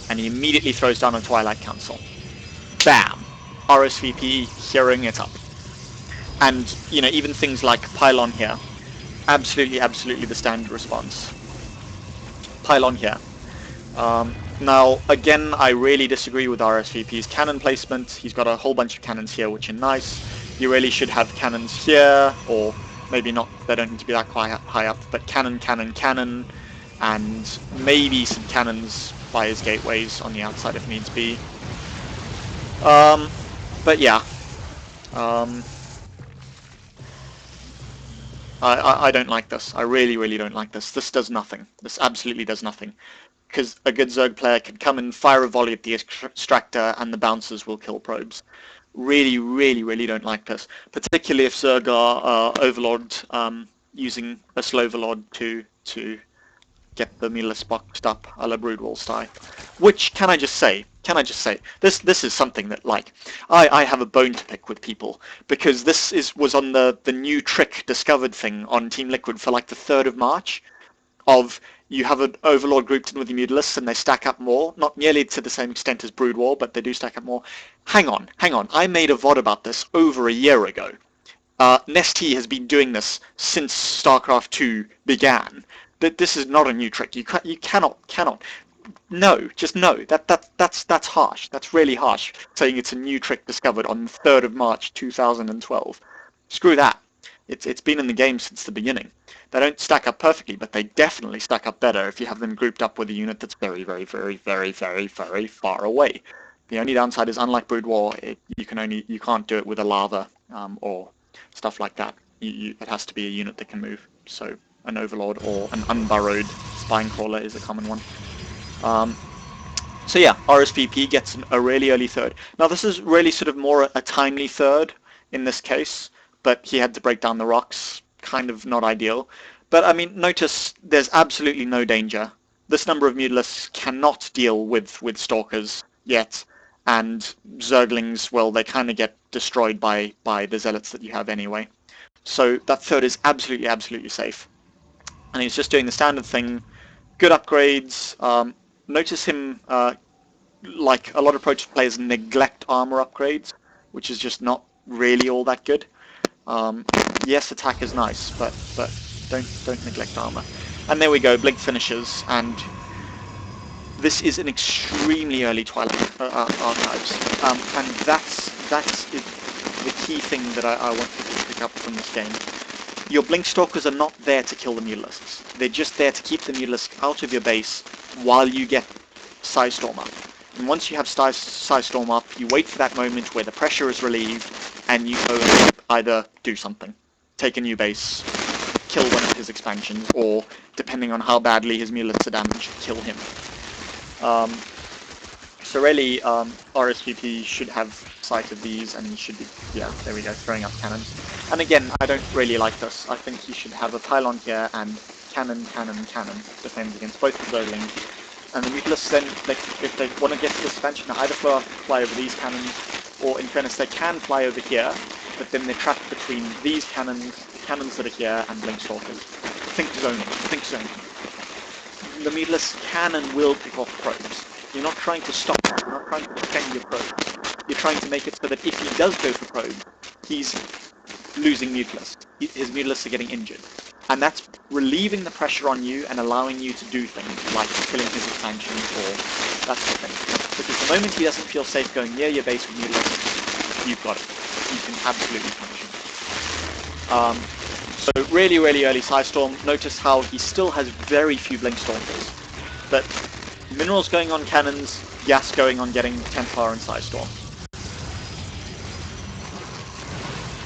and he immediately throws down a Twilight Council. Bam! RSVP hearing it up. And, you know, even things like Pylon here, absolutely the standard response. Pylon here. Now, again, I really disagree with RSVP's cannon placement. He's got a whole bunch of cannons here, which are nice. You really should have cannons here, or maybe not, they don't need to be that high up, but cannon, and maybe some cannons by his gateways on the outside if needs be. But yeah. I don't like this. I really don't like this. This does nothing. This absolutely does nothing. Because a good Zerg player can come and fire a volley at the extractor and the bouncers will kill probes. Really don't like this. Particularly if Zerg are Overlord using a slow Overlord to get the Mutalisk boxed up a la Broodwall style. Which, can I just say, this is something that, like, I have a bone to pick with people, because this was on the new trick discovered thing on Team Liquid for like the 3rd of March, of you have an Overlord grouped in with the Mutalisks and they stack up more, not nearly to the same extent as Brood War, but they do stack up more. Hang on, I made a VOD about this over a year ago. Nesty has been doing this since StarCraft 2 began. This is not a new trick. You cannot. No, just no. That's harsh. That's really harsh. Saying it's a new trick discovered on the 3rd of March 2012. Screw that. It's been in the game since the beginning. They don't stack up perfectly, but they definitely stack up better if you have them grouped up with a unit that's very far away. The only downside is, unlike Brood War, you can't do it with a lava or stuff like that. It has to be a unit that can move. So an Overlord or an unburrowed Spine Crawler is a common one. So yeah, RSVP gets a really early third. Now this is really sort of more a timely third in this case, but he had to break down the rocks, kind of not ideal. But I mean, notice there's absolutely no danger. This number of Mutalisks cannot deal with Stalkers yet, and Zerglings, well, they kind of get destroyed by the Zealots that you have anyway. So that third is absolutely, absolutely safe. And he's just doing the standard thing. Good upgrades. Notice him, like a lot of Protoss players, neglect armor upgrades, which is just not really all that good. Yes, attack is nice, but don't neglect armor. And there we go, Blink finishes, and this is an extremely early Twilight Archives, and that's the key thing that I want people to pick up from this game. Your Blink Stalkers are not there to kill the Mutalisks. They're just there to keep the Mutalisk out of your base while you get Psystorm up. And once you have Psystorm up, you wait for that moment where the pressure is relieved, and you go and either do something. Take a new base, kill one of his expansions, or, depending on how badly his Mutalisks are damaged, kill him. So really, RSVP should have sight of these, and he should be, yeah, there we go, throwing up cannons. And again, I don't really like this. I think he should have a pylon here, and cannon, defends against both the Zerglings. And the Mutalisks then, if they want to get to the expansion, either fly over these cannons, or in fairness, they can fly over here, but then they're trapped between these cannons that are here, and Blink Stalkers. Think zoning. The Mutalisk can and will pick off probes. You're not trying to stop it. You're not trying to defend your probes. You're trying to make it so that if he does go for probe, he's losing Mutalisks. His Mutalisks are getting injured. And that's relieving the pressure on you and allowing you to do things like killing his expansion or that sort of thing. Because the moment he doesn't feel safe going near your base with Mutalisks, you've got it. You can absolutely punish him. So really, really early Psystorm. Notice how he still has very few Blink Stalkers. But minerals going on cannons, gas going on getting Templar and Psystorm.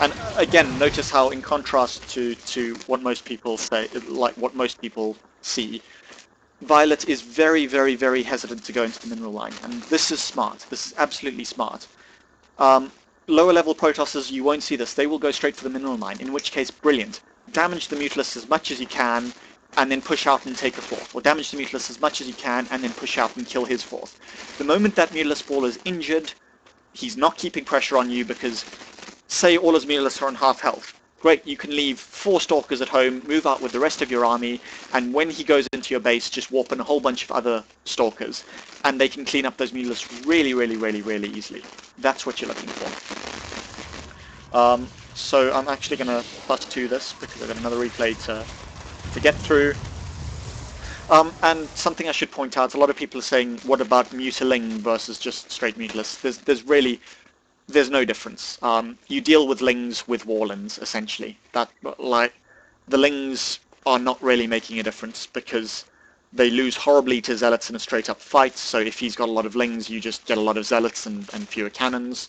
And again, notice how, in contrast to what most people say, like what most people see, Violet is very, very, very hesitant to go into the mineral line, and this is smart. This is absolutely smart. Lower level Protosses, you won't see this. They will go straight for the mineral line, in which case, brilliant. Damage the Mutalisks as much as you can, and then push out and take a fourth. Or damage the Mutalisks as much as you can, and then push out and kill his fourth. The moment that Mutalisk ball is injured, he's not keeping pressure on you because, say all his Mutalisks are on half health. Great, you can leave 4 Stalkers at home, move out with the rest of your army, and when he goes into your base, just warp in a whole bunch of other Stalkers, and they can clean up those Mutalisks really, really, really, really easily. That's what you're looking for. So I'm actually going to +2 this, because I've got another replay to get through. And something I should point out, a lot of people are saying, what about Mutaling versus just straight Mutalisks? There's no difference. You deal with Lings with Warlings, essentially. The Lings are not really making a difference because they lose horribly to Zealots in a straight-up fight, so if he's got a lot of Lings, you just get a lot of Zealots and fewer cannons.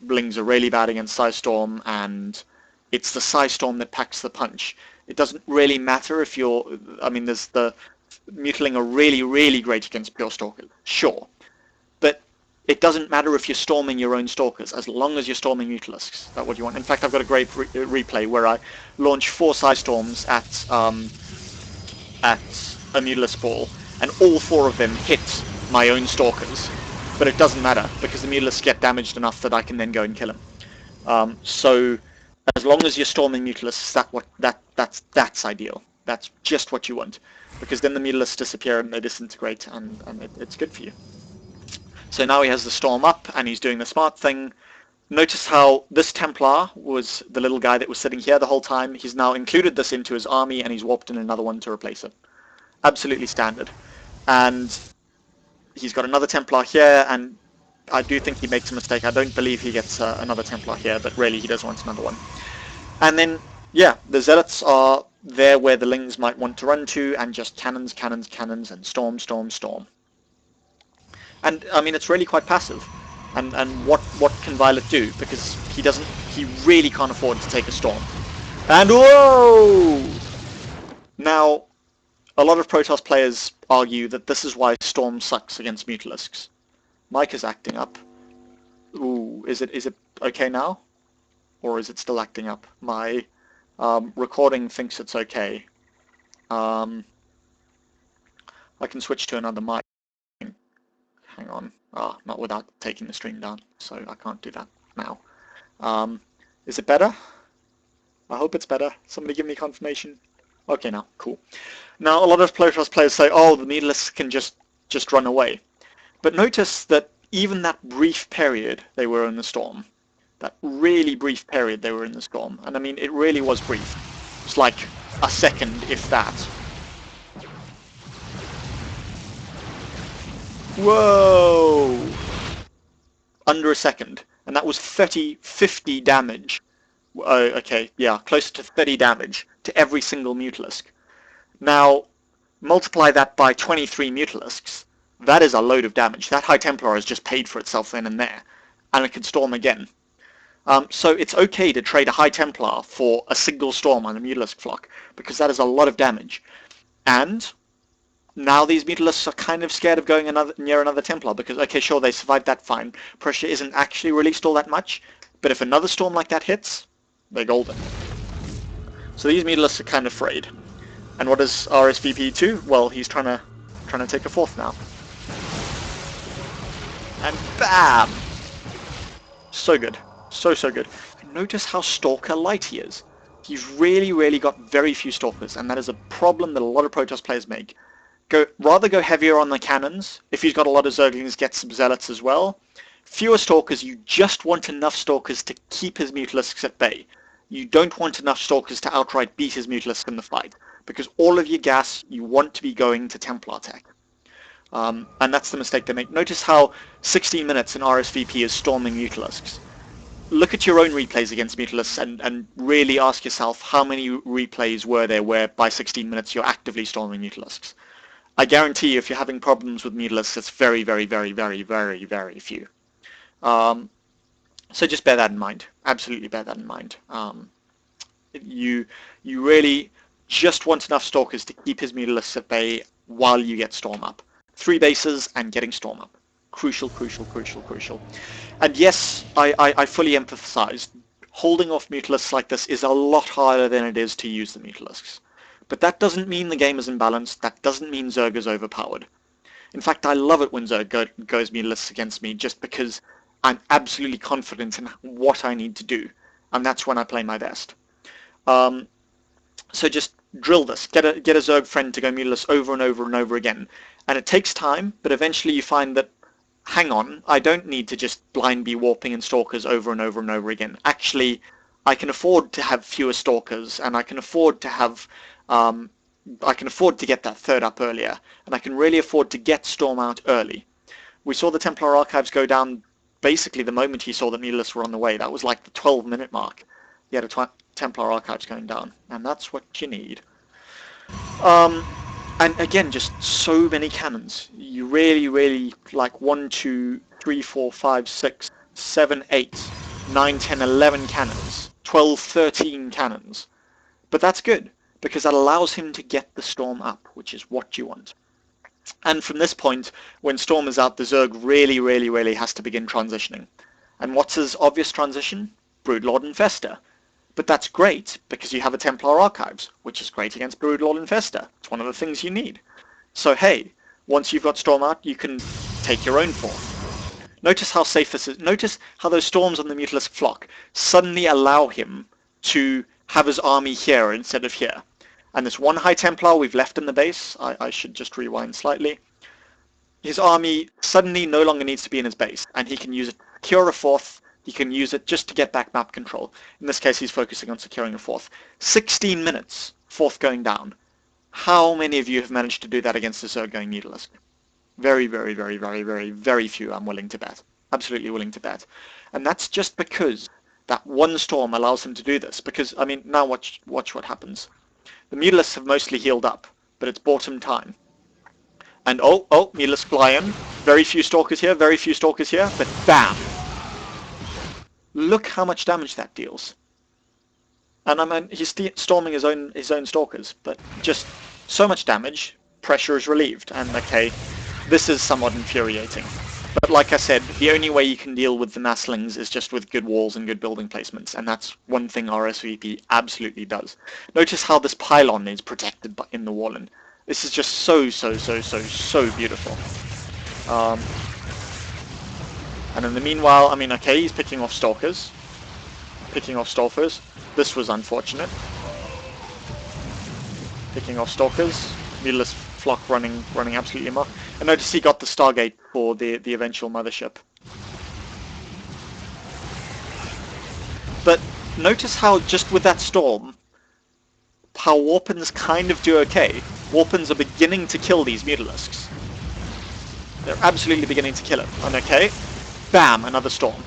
Lings are really bad against Psystorm, and it's the Psystorm that packs the punch. It doesn't really matter if you're... I mean, there's the... Mutaling are really, really great against pure Stalkers. Sure. But it doesn't matter if you're storming your own Stalkers, as long as you're storming Mutalisks. That's what you want. In fact, I've got a great replay where I launch 4 Psystorms at a Mutalisk ball, and all 4 of them hit my own Stalkers. But it doesn't matter, because the Mutalisks get damaged enough that I can then go and kill him. So as long as you're storming Mutalisks, that's ideal. That's just what you want, because then the Mutalisks disappear and they disintegrate, and it's good for you. So now he has the storm up, and he's doing the smart thing. Notice how this Templar was the little guy that was sitting here the whole time. He's now included this into his army, and he's warped in another one to replace it. Absolutely standard. And he's got another Templar here, and I do think he makes a mistake. I don't believe he gets another Templar here, but really he does want another one. And then, yeah, the Zealots are there where the Lings might want to run to, and just cannons, and storm. And I mean, it's really quite passive. And what can Violet do? Because he really can't afford to take a storm. And whoa! Now, a lot of Protoss players argue that this is why Storm sucks against Mutalisks. Mike is acting up. Ooh, is it okay now? Or is it still acting up? My Recording thinks it's okay. I can switch to another mic. Hang on. Not without taking the stream down, so I can't do that now. Is it better? I hope it's better. Somebody give me confirmation. Okay, now, cool. Now, a lot of Playtest players say, oh, the Mutalisks can just run away. But notice that even that brief period they were in the storm, that really brief period they were in the storm, and I mean, it really was brief. It's like a second, if that. Whoa! Under a second. And that was 50 damage. Okay, yeah, close to 30 damage to every single Mutalisk. Now, multiply that by 23 Mutalisks. That is a load of damage. That High Templar has just paid for itself then and there. And it can storm again. So it's okay to trade a High Templar for a single storm on a Mutalisk flock, because that is a lot of damage. And now these Mutalisks are kind of scared of going near another Templar, because, okay, sure, they survived that fine. Pressure isn't actually released all that much, but if another storm like that hits, they're golden. So these Mutalisks are kind of afraid. And what does RSVP do? Well, he's trying to take a fourth now. And bam! So good. So good. Notice how Stalker light he is. He's really got very few Stalkers, and that is a problem that a lot of Protoss players make. Rather go heavier on the cannons. If he's got a lot of Zerglings, get some Zealots as well. Fewer Stalkers, you just want enough Stalkers to keep his Mutalisks at bay. You don't want enough Stalkers to outright beat his Mutalisks in the fight, because all of your gas you want to be going to Templar tech. And that's the mistake they make. Notice how 16 minutes in RSVP is storming Mutalisks. Look at your own replays against Mutalisks and really ask yourself how many replays were there where by 16 minutes you're actively storming Mutalisks. I guarantee you if you're having problems with Mutalisks, it's very few. So just bear that in mind. Absolutely bear that in mind. You really just want enough Stalkers to keep his Mutalisks at bay while you get Storm up. 3 bases and getting Storm up. Crucial. And yes, I fully emphasize, holding off Mutalisks like this is a lot harder than it is to use the Mutalisks. But that doesn't mean the game is imbalanced. That doesn't mean Zerg is overpowered. In fact, I love it when Zerg goes Mutalisks against me, just because I'm absolutely confident in what I need to do. And that's when I play my best. So just drill this. Get a Zerg friend to go Mutalisks over and over again. And it takes time, but eventually you find that, hang on, I don't need to just blind be warping and Stalkers over and over again. Actually, I can afford to have fewer Stalkers, and I can afford to have get that third up earlier, and I can really afford to get Storm out early. We saw the Templar Archives go down basically the moment he saw that Mutalisks were on the way. That was like the 12-minute mark. He had a Templar Archives going down, and that's what you need. And again, just so many cannons. You really like 1, 2, 3, 4, 5, 6, 7, 8, 9, 10, 11 cannons. 12, 13 cannons. But that's good, because that allows him to get the Storm up, which is what you want. And from this point, when Storm is out, the Zerg really has to begin transitioning. And what's his obvious transition? Broodlord and Fester. But that's great, because you have a Templar Archives, which is great against Broodlord and Fester. It's one of the things you need. So hey, once you've got Storm out, you can take your own fourth. Notice how safe this is. Notice how those Storms on the Mutalisk flock suddenly allow him to have his army here instead of here. And this one High Templar we've left in the base, I should just rewind slightly. His army suddenly no longer needs to be in his base, and he can use it to secure a fourth. He can use it just to get back map control. In this case, he's focusing on securing a fourth. 16 minutes, fourth going down. How many of you have managed to do that against a Zerg going Mutalisk? Very few, I'm willing to bet. Absolutely willing to bet. And that's just because that one Storm allows him to do this. Because, I mean, now watch what happens. The Mutalisks have mostly healed up, but it's bought him time. And Mutalisk fly in. Very few Stalkers here, but bam! Look how much damage that deals. And I mean, he's storming his own Stalkers, but just so much damage, pressure is relieved. And okay, this is somewhat infuriating. But like I said, the only way you can deal with the masslings is just with good walls and good building placements, and that's one thing RSVP absolutely does. Notice how this pylon is protected in the wall, and this is just so beautiful. And in the meanwhile, I mean, okay, he's picking off stalkers. This was unfortunate. Picking off stalkers. Mutalisk flock running absolutely amok. And notice he got the Stargate for the eventual mothership. But notice how just with that storm, how Warpins kind of do okay. Warpins are beginning to kill these Mutalisks. They're absolutely beginning to kill it. And okay, bam, another storm.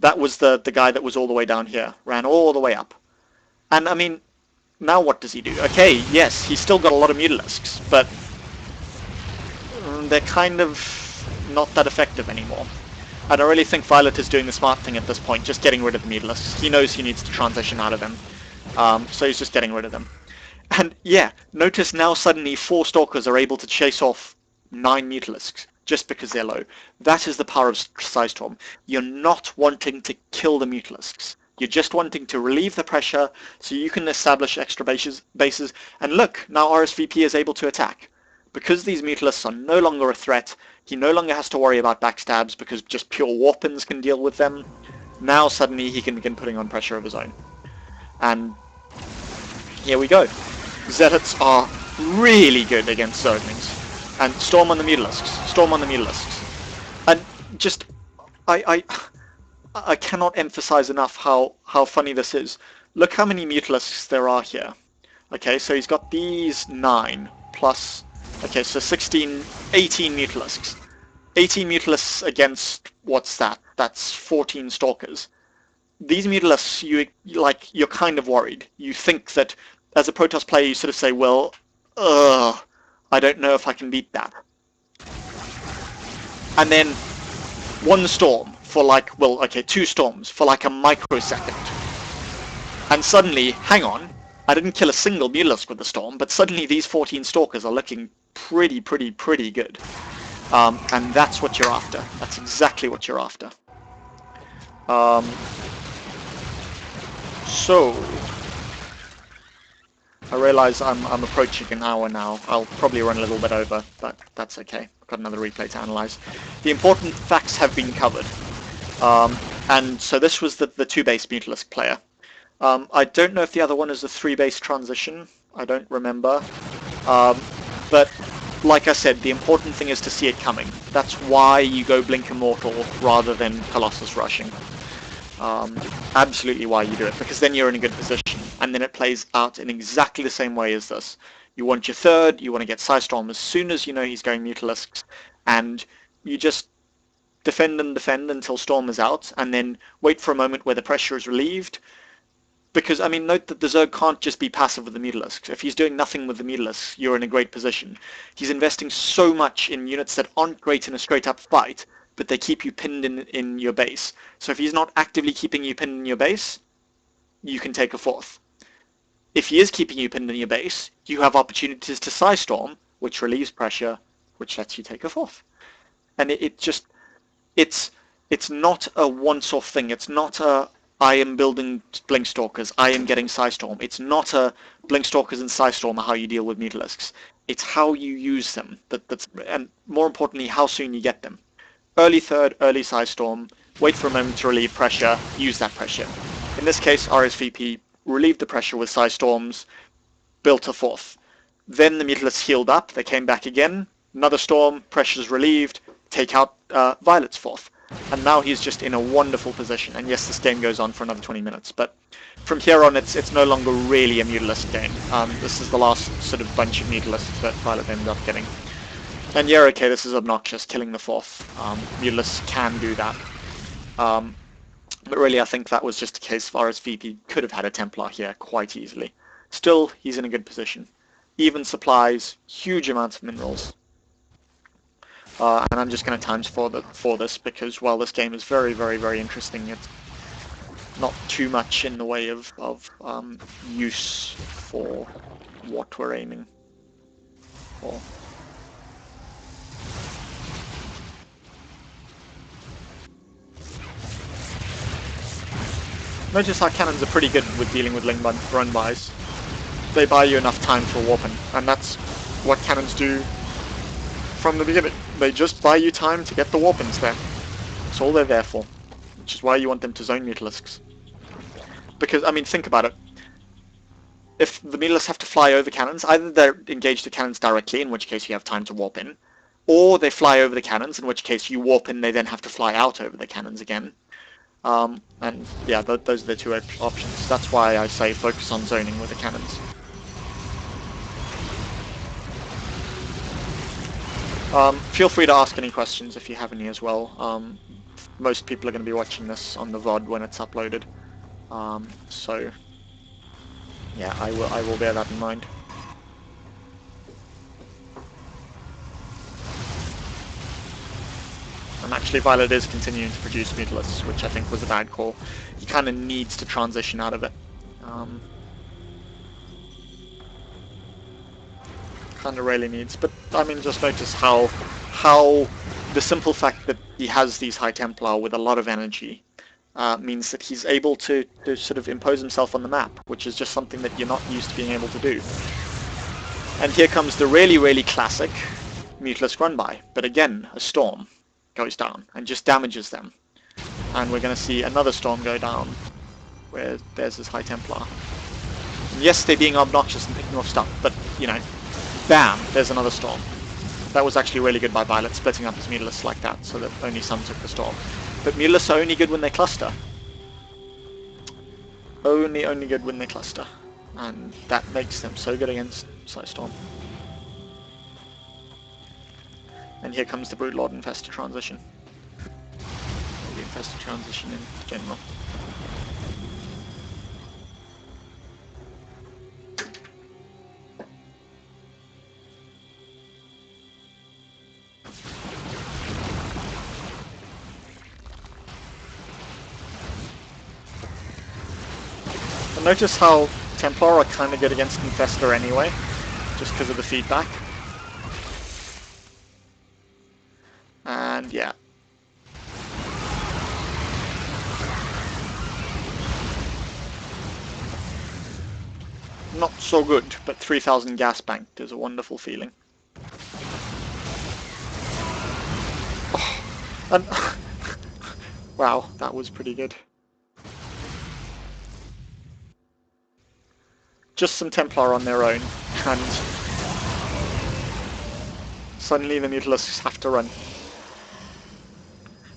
That was the guy that was all the way down here. Ran all the way up. And I mean, now what does he do? Okay, yes, he's still got a lot of Mutalisks, but they're kind of not that effective anymore. I don't really think Violet is doing the smart thing at this point, just getting rid of the Mutalisks. He knows he needs to transition out of them, so he's just getting rid of them. And yeah, notice now suddenly 4 Stalkers are able to chase off 9 Mutalisks, just because they're low. That is the power of Psystorm. You're not wanting to kill the Mutalisks. You're just wanting to relieve the pressure so you can establish extra bases. And look, now RSVP is able to attack. Because these Mutalisks are no longer a threat, he no longer has to worry about backstabs because just pure Warpins can deal with them. Now suddenly he can begin putting on pressure of his own. And here we go. Zealots are really good against Zerglings. And Storm on the Mutalisks. Storm on the Mutalisks. And just... I cannot emphasize enough how funny this is. Look how many Mutalisks there are here. Okay, so he's got these 9 plus... Okay, so 18 Mutalisks. 18 Mutalisks against, what's that? That's 14 Stalkers. These Mutalisks, you're kind of worried. You think that, as a Protoss player, you sort of say, well, I don't know if I can beat that. And then, one storm for like, well, okay, 2 storms for like a microsecond. And suddenly, hang on, I didn't kill a single Mutalisk with the storm, but suddenly these 14 Stalkers are looking pretty good. And that's what you're after. That's exactly what you're after. So, I realize I'm approaching an hour now. I'll probably run a little bit over, but that's okay. I've got another replay to analyze. The important facts have been covered. And so this was the 2-base Mutalisk player. I don't know if the other one is a 3-base transition. I don't remember. But like I said, the important thing is to see it coming. That's why you go Blink Immortal rather than Colossus rushing. Absolutely why you do it, because then you're in a good position. And then it plays out in exactly the same way as this. You want your 3rd, you want to get Psystorm as soon as you know he's going Mutalisks, and you just defend and defend until Storm is out, and then wait for a moment where the pressure is relieved. Because, I mean, note that the Zerg can't just be passive with the Mutalisks. If he's doing nothing with the Mutalisks, you're in a great position. He's investing so much in units that aren't great in a straight-up fight, but they keep you pinned in your base. So if he's not actively keeping you pinned in your base, you can take a 4th. If he is keeping you pinned in your base, you have opportunities to Psystorm, which relieves pressure, which lets you take a 4th. And it's not a once-off thing. It's not a, I am building Blinkstalkers, I am getting Psystorm. It's not a Blinkstalkers and Psystorm are how you deal with Mutalisks. It's how you use them. And more importantly, how soon you get them. Early 3rd, early Psystorm, wait for a moment to relieve pressure, use that pressure. In this case, RSVP relieved the pressure with Psystorms, built a 4th. Then the Mutalisks healed up, they came back again, another storm, pressure's relieved, take out Violet's 4th. And now he's just in a wonderful position. And yes, this game goes on for another 20 minutes, but from here on it's no longer really a Mutalisk game. This is the last sort of bunch of Mutalisks that Violet ended up getting. And yeah, okay, this is obnoxious, killing the 4th. Mutalisks can do that. But really I think that was just a case of RSVP could have had a Templar here quite easily. Still, he's in a good position. Even supplies, huge amounts of minerals. And I'm just going to times for this because while this game is very interesting, it's not too much in the way of use for what we're aiming for. Notice how cannons are pretty good with dealing with link run buys. They buy you enough time for warping, and that's what cannons do from the beginning. They just buy you time to get the warpins there. That's all they're there for, which is why you want them to zone Mutalisks. Because, I mean, think about it. If the Mutalisks have to fly over cannons, either they're engaged the cannons directly, in which case you have time to warp in, or they fly over the cannons, in which case you warp in, they then have to fly out over the cannons again. And yeah, those are the two options. That's why I say focus on zoning with the cannons. Feel free to ask any questions if you have any as well. Most people are going to be watching this on the VOD when it's uploaded. So yeah, I will bear that in mind. And actually Violet is continuing to produce Mutalisks, which I think was a bad call. He kind of needs to transition out of it. Kind of really needs, but I mean, just notice how the simple fact that he has these High Templar with a lot of energy means that he's able to sort of impose himself on the map, which is just something that you're not used to being able to do. And here comes the really, really classic Mutalisk run by, but again, a storm goes down and just damages them. And we're going to see another storm go down where there's this High Templar. And yes, they're being obnoxious and picking off stuff, but, you know, bam, there's another storm. That was actually really good by Violet, splitting up his Mutalisks like that, so that only some took the storm. But Mutalisks are only good when they cluster. Only good when they cluster. And that makes them so good against Storm. And here comes the Broodlord Infestor transition. Or the Infestor transition in general. And notice how Templar are kind of good against Infestor anyway, just because of the feedback. And yeah. Not so good, but 3,000 gas banked is a wonderful feeling. Oh, and wow, that was pretty good. Just some Templar on their own, and suddenly the Mutalisks have to run.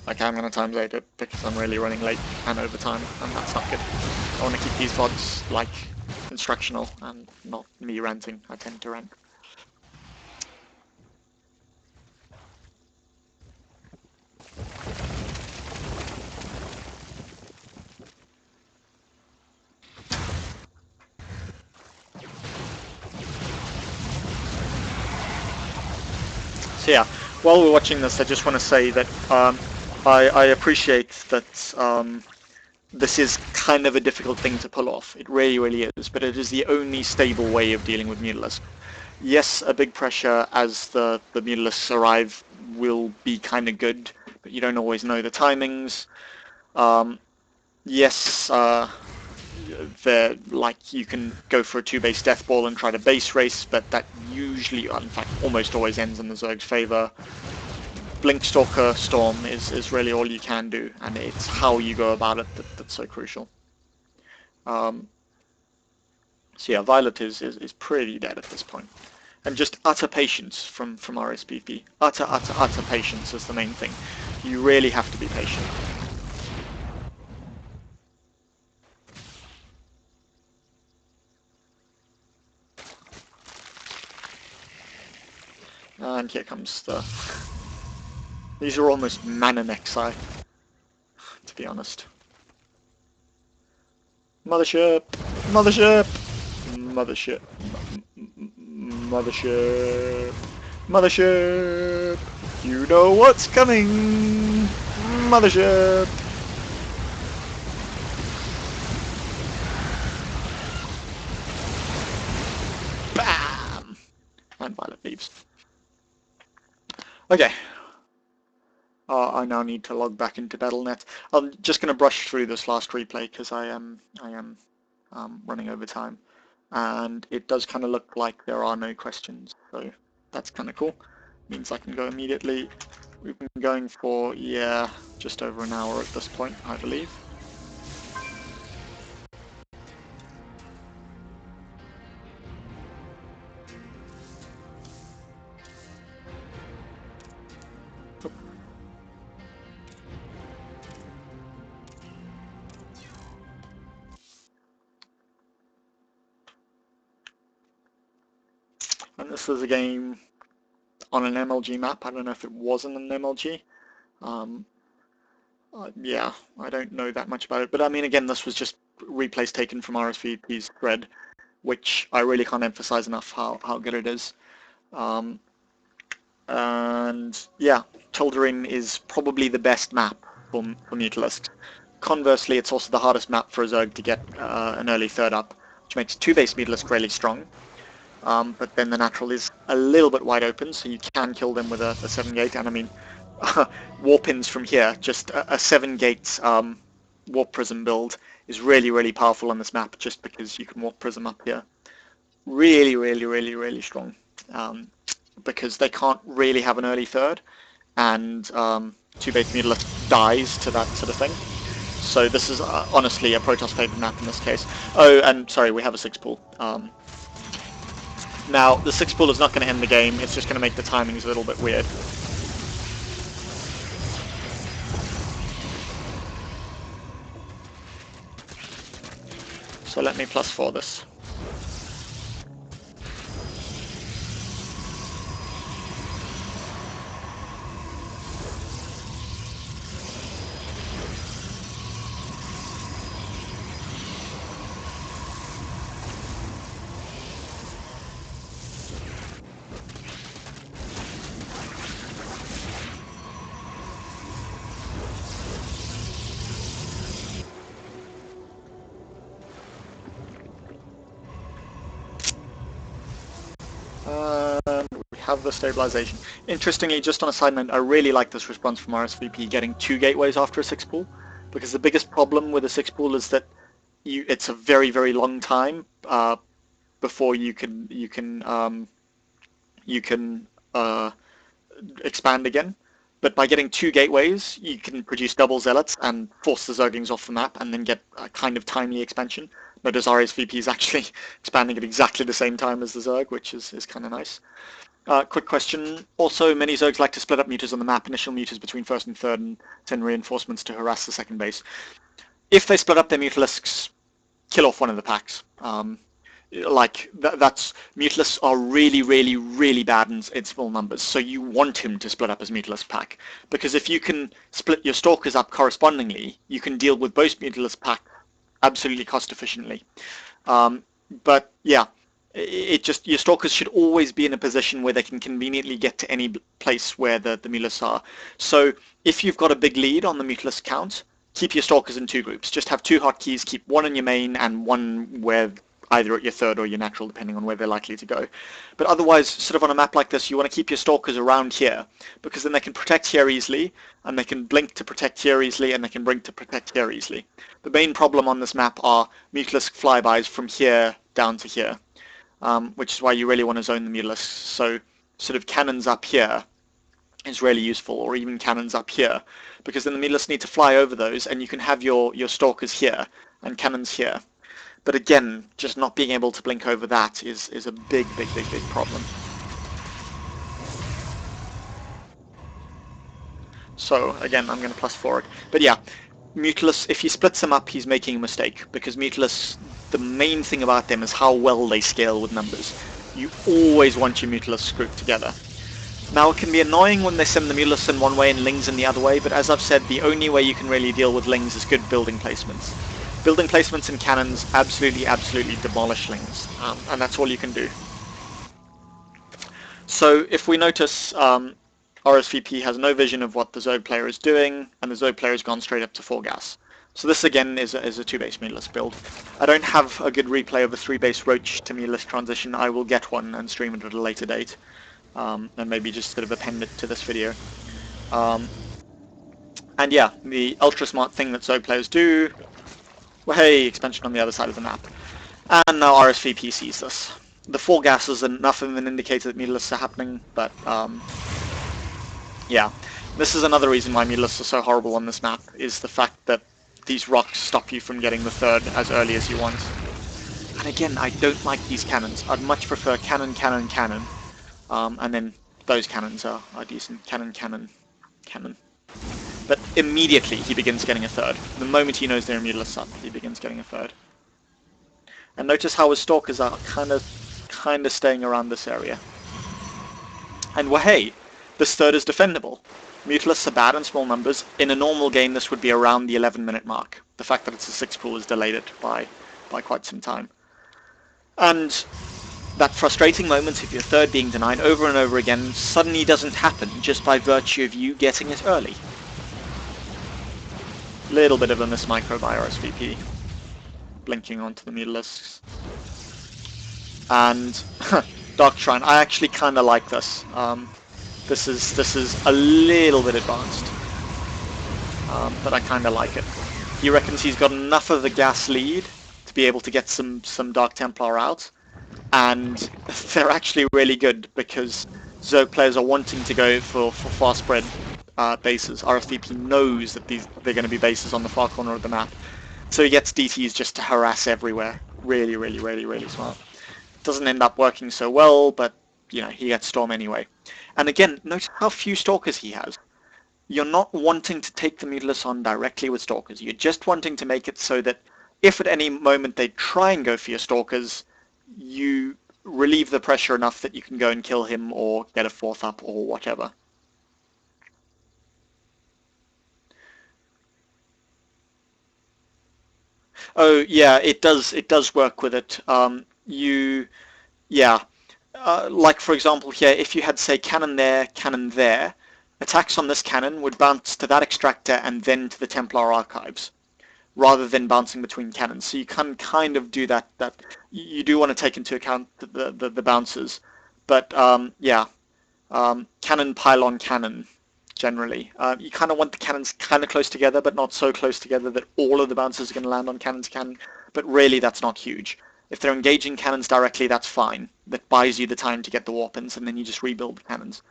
Okay, I'm going to time zone it because I'm really running late and over time, and that's not good. I want to keep these VODs, like, instructional and not me ranting. I tend to rant. So yeah, while we're watching this, I just want to say that I appreciate that this is kind of a difficult thing to pull off. It really, really is, but it is the only stable way of dealing with Mutalisks. Yes, a big pressure as the Mutalisks arrive will be kind of good, but you don't always know the timings. Yes, they're like, you can go for a 2-base death ball and try to base race, but that usually, in fact, almost always ends in the Zerg's favor. Blinkstalker Storm is really all you can do, and it's how you go about it that's so crucial. So yeah, Violet is pretty dead at this point. And just utter patience from RSPP. Utter patience is the main thing. You really have to be patient. And here comes the... These are almost mana Nexi, to be honest. Mothership! Mothership! Mothership! Mothership! Mothership! You know what's coming! Mothership! Bam! And Violet leaves. Okay. I now need to log back into Battle.net. I'm just going to brush through this last replay because I am running over time, and it does kind of look like there are no questions, so that's kind of cool. Means I can go immediately. We've been going for, yeah, just over an hour at this point, I believe. And this is a game on an MLG map. I don't know if it wasn't an MLG. Yeah, I don't know that much about it. But I mean, again, this was just replays taken from RSVP's thread, which I really can't emphasize enough how good it is. And yeah, Children is probably the best map for Mutalisks. Conversely, it's also the hardest map for a Zerg to get an early third up, which makes 2-base Mutalisk really strong. But then the natural is a little bit wide open, so you can kill them with a 7-gate. And I mean, warp-ins from here, just a 7-gate warp prism build is really, really powerful on this map, just because you can warp prism up here. Really, really, really, really strong. Because they can't really have an early third, and 2-base Mutalisk dies to that sort of thing. So this is honestly a Protoss favored map in this case. Oh, and sorry, we have a 6-pool. Now, the 6-pool is not going to end the game, it's just going to make the timings a little bit weird. So let me +4 this. We have the stabilization. Interestingly, just on a side note, I really like this response from RSVP getting 2 gateways after a 6-pool, because the biggest problem with a 6-pool is that it's a very, very long time before you can expand again. But by getting 2 gateways, you can produce double zealots and force the Zerglings off the map and then get a kind of timely expansion. Notice RSVP is actually expanding at exactly the same time as the Zerg, which is kind of nice. Quick question. Also, many Zergs like to split up mutas on the map, initial mutas between first and third, and send reinforcements to harass the second base. If they split up their Mutalisks, kill off one of the packs. That's Mutalisks are really, really, really bad in small numbers, so you want him to split up his Mutalisk pack, because if you can split your Stalkers up correspondingly, you can deal with both Mutalisk packs absolutely cost efficiently. But yeah, your Stalkers should always be in a position where they can conveniently get to any place where the Mutalisks are. So if you've got a big lead on the Mutalisk count, keep your Stalkers in 2 groups. Just have 2 hotkeys, keep one in your main and one where either at your third or your natural, depending on where they're likely to go. But otherwise, sort of on a map like this, you want to keep your Stalkers around here, because then they can protect here easily, and they can blink to protect here easily, and they can blink to protect here easily. The main problem on this map are Mutalisk flybys from here down to here, which is why you really want to zone the Mutalisks. So sort of cannons up here is really useful, or even cannons up here, because then the Mutalisks need to fly over those, and you can have your Stalkers here and cannons here. But again, just not being able to blink over that is a big, big, big, big problem. So again, I'm going to +4 it. But yeah, Mutalisks, if he splits them up, he's making a mistake, because Mutalisks, the main thing about them is how well they scale with numbers. You always want your Mutalisks grouped together. Now, it can be annoying when they send the Mutalisks in one way and Lings in the other way, but as I've said, the only way you can really deal with Lings is good building placements. Building placements and cannons absolutely, absolutely demolish Lings, and that's all you can do. So if we notice, RSVP has no vision of what the Zerg player is doing, and the Zerg player has gone straight up to 4 gas. So this again is a 2-base Mutalisk build. I don't have a good replay of a 3-base Roach to Mutalisk transition. I will get one and stream it at a later date, and maybe just sort of append it to this video. And yeah, the ultra smart thing that Zerg players do, well, hey, expansion on the other side of the map. And now RSVP sees this. The 4 gases are enough of an indicator that Mutalisks are happening, but yeah. This is another reason why Mutalisks are so horrible on this map, is the fact that these rocks stop you from getting the 3rd as early as you want. And again, I don't like these cannons. I'd much prefer cannon, cannon, cannon. And then those cannons are decent. Cannon, cannon, cannon. But immediately he begins getting a 3rd. The moment he knows they're a Mutalisk up, he begins getting a 3rd. And notice how his stalkers are kind of staying around this area. And well, hey, this 3rd is defendable. Mutalisks are bad in small numbers. In a normal game, this would be around the 11-minute mark. The fact that it's a 6 pool has delayed it by quite some time. And that frustrating moment of your 3rd being denied over and over again suddenly doesn't happen just by virtue of you getting it early. Little bit of a miss micro by RSVP. Blinking onto the Mutalisks. And Dark Shrine, I actually kind of like this. This is a little bit advanced, but I kind of like it. He reckons he's got enough of the gas lead to be able to get some Dark Templar out, and they're actually really good because Zerg players are wanting to go for fast spread bases. RSVP knows that they're going to be bases on the far corner of the map, so he gets DTs just to harass everywhere. Really, really, really, really smart. Doesn't end up working so well, but you know, he gets Storm anyway. And again, notice how few Stalkers he has. You're not wanting to take the Mutalisks on directly with Stalkers. You're just wanting to make it so that if at any moment they try and go for your Stalkers, you relieve the pressure enough that you can go and kill him or get a 4th up or whatever. Oh yeah, it does work with it. Yeah. Like for example here, if you had say cannon there, attacks on this cannon would bounce to that extractor and then to the Templar archives, rather than bouncing between cannons. So you can kind of do that. That you do want to take into account the bounces, but yeah, cannon pylon cannon generally. You kind of want the cannons kind of close together, but not so close together that all of the bounces are going to land on cannon to cannon. But really, that's not huge. If they're engaging cannons directly, that's fine. That buys you the time to get the warpins, and then you just rebuild the cannons.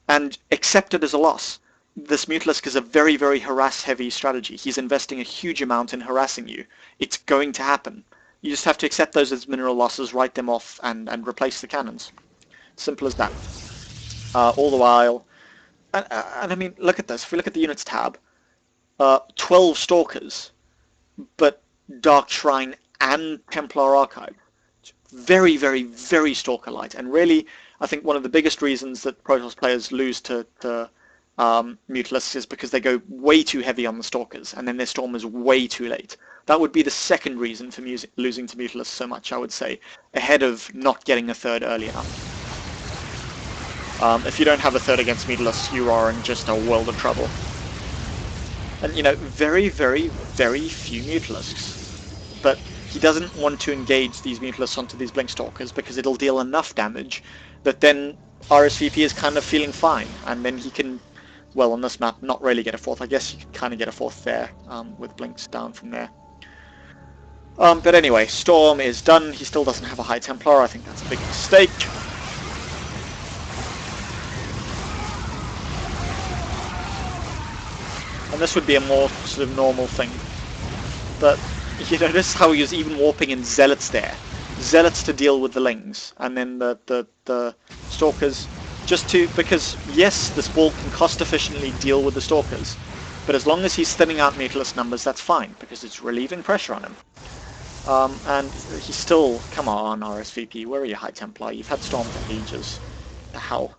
And accept it as a loss. This Mutalisk is a very, very harass-heavy strategy. He's investing a huge amount in harassing you. It's going to happen. You just have to accept those as mineral losses, write them off, and replace the cannons. Simple as that. All the while... And I mean, look at this. If we look at the units tab, 12 Stalkers, but Dark Shrine and Templar Archive. Very, very, very Stalker light. And really, I think one of the biggest reasons that Protoss players lose to Mutalisks is because they go way too heavy on the Stalkers, and then their Storm is way too late. That would be the second reason for losing to Mutalisks so much, I would say, ahead of not getting a 3rd early enough. If you don't have a 3rd against Mutalisks, you are in just a world of trouble. And, you know, very, very, very few Mutalisks. But he doesn't want to engage these Mutalisks onto these Blink Stalkers because it'll deal enough damage that then RSVP is kind of feeling fine. And then he can, well, on this map, not really get a 4th. I guess you can kind of get a 4th there with Blinks down from there. But anyway, Storm is done. He still doesn't have a High Templar. I think that's a big mistake. And this would be a more sort of normal thing. But you notice how he was even warping in Zealots there. Zealots to deal with the Lings. And then the Stalkers, just to... Because, yes, this ball can cost efficiently deal with the Stalkers. But as long as he's thinning out Mutalisk numbers, that's fine. Because it's relieving pressure on him. And he's still... Come on, RSVP, where are you, High Templar? You've had Storm for ages. The hell?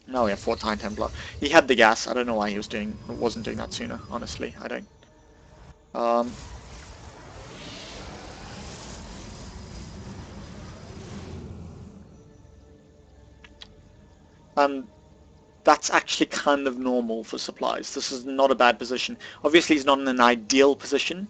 No, yeah, 4th High Templar. He had the gas. I don't know why he wasn't doing that sooner, honestly. I don't. And that's actually kind of normal for supplies. This is not a bad position. Obviously, he's not in an ideal position.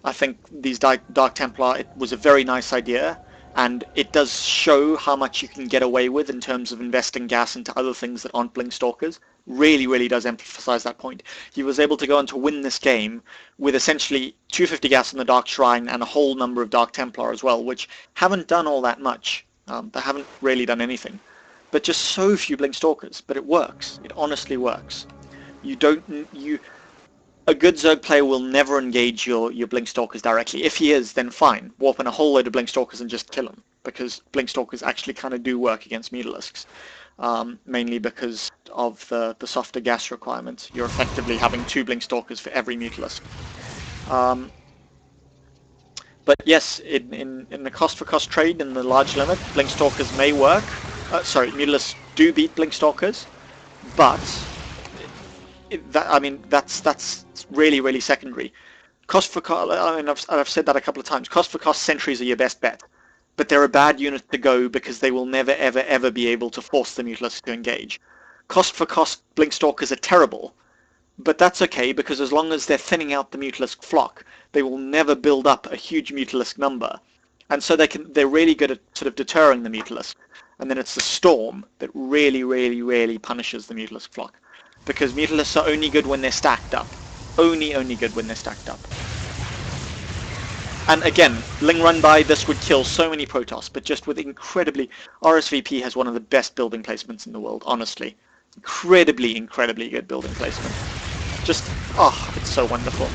I think these Dark Templar, it was a very nice idea, and it does show how much you can get away with in terms of investing gas into other things that aren't Blink Stalkers. Really does emphasize that point. He was able to go on to win this game with essentially 250 gas in the Dark Shrine and a whole number of Dark Templar as well, which haven't done all that much. They haven't really done anything. But just so few Blink Stalkers. But it works. It honestly works. A good Zerg player will never engage your Blink Stalkers directly. If he is, then fine. Warp in a whole load of Blink Stalkers and just kill him. Because Blink Stalkers actually kind of do work against Mutalisks. Mainly because of the softer gas requirement. You're effectively having 2 Blink Stalkers for every Mutalisk. But yes, in the cost-for-cost trade, in the large limit, Blink Stalkers may work. Mutalisks do beat Blink Stalkers, but that's really secondary. Cost for cost. I've said that a couple of times. Cost for cost sentries are your best bet, but they're a bad unit to go because they will never ever be able to force the Mutalisks to engage. Cost for cost Blink Stalkers are terrible, but that's okay because as long as they're thinning out the Mutalisk flock, they will never build up a huge Mutalisk number, and so they're really good at sort of deterring the Mutalisk. And then it's the Storm that really punishes the Mutalisk flock. Because Mutalisks are only good when they're stacked up. Only good when they're stacked up. And again, Ling Run By, this would kill so many Protoss, but just with incredibly... RSVP has one of the best building placements in the world, honestly. Incredibly good building placement. Just, it's so wonderful.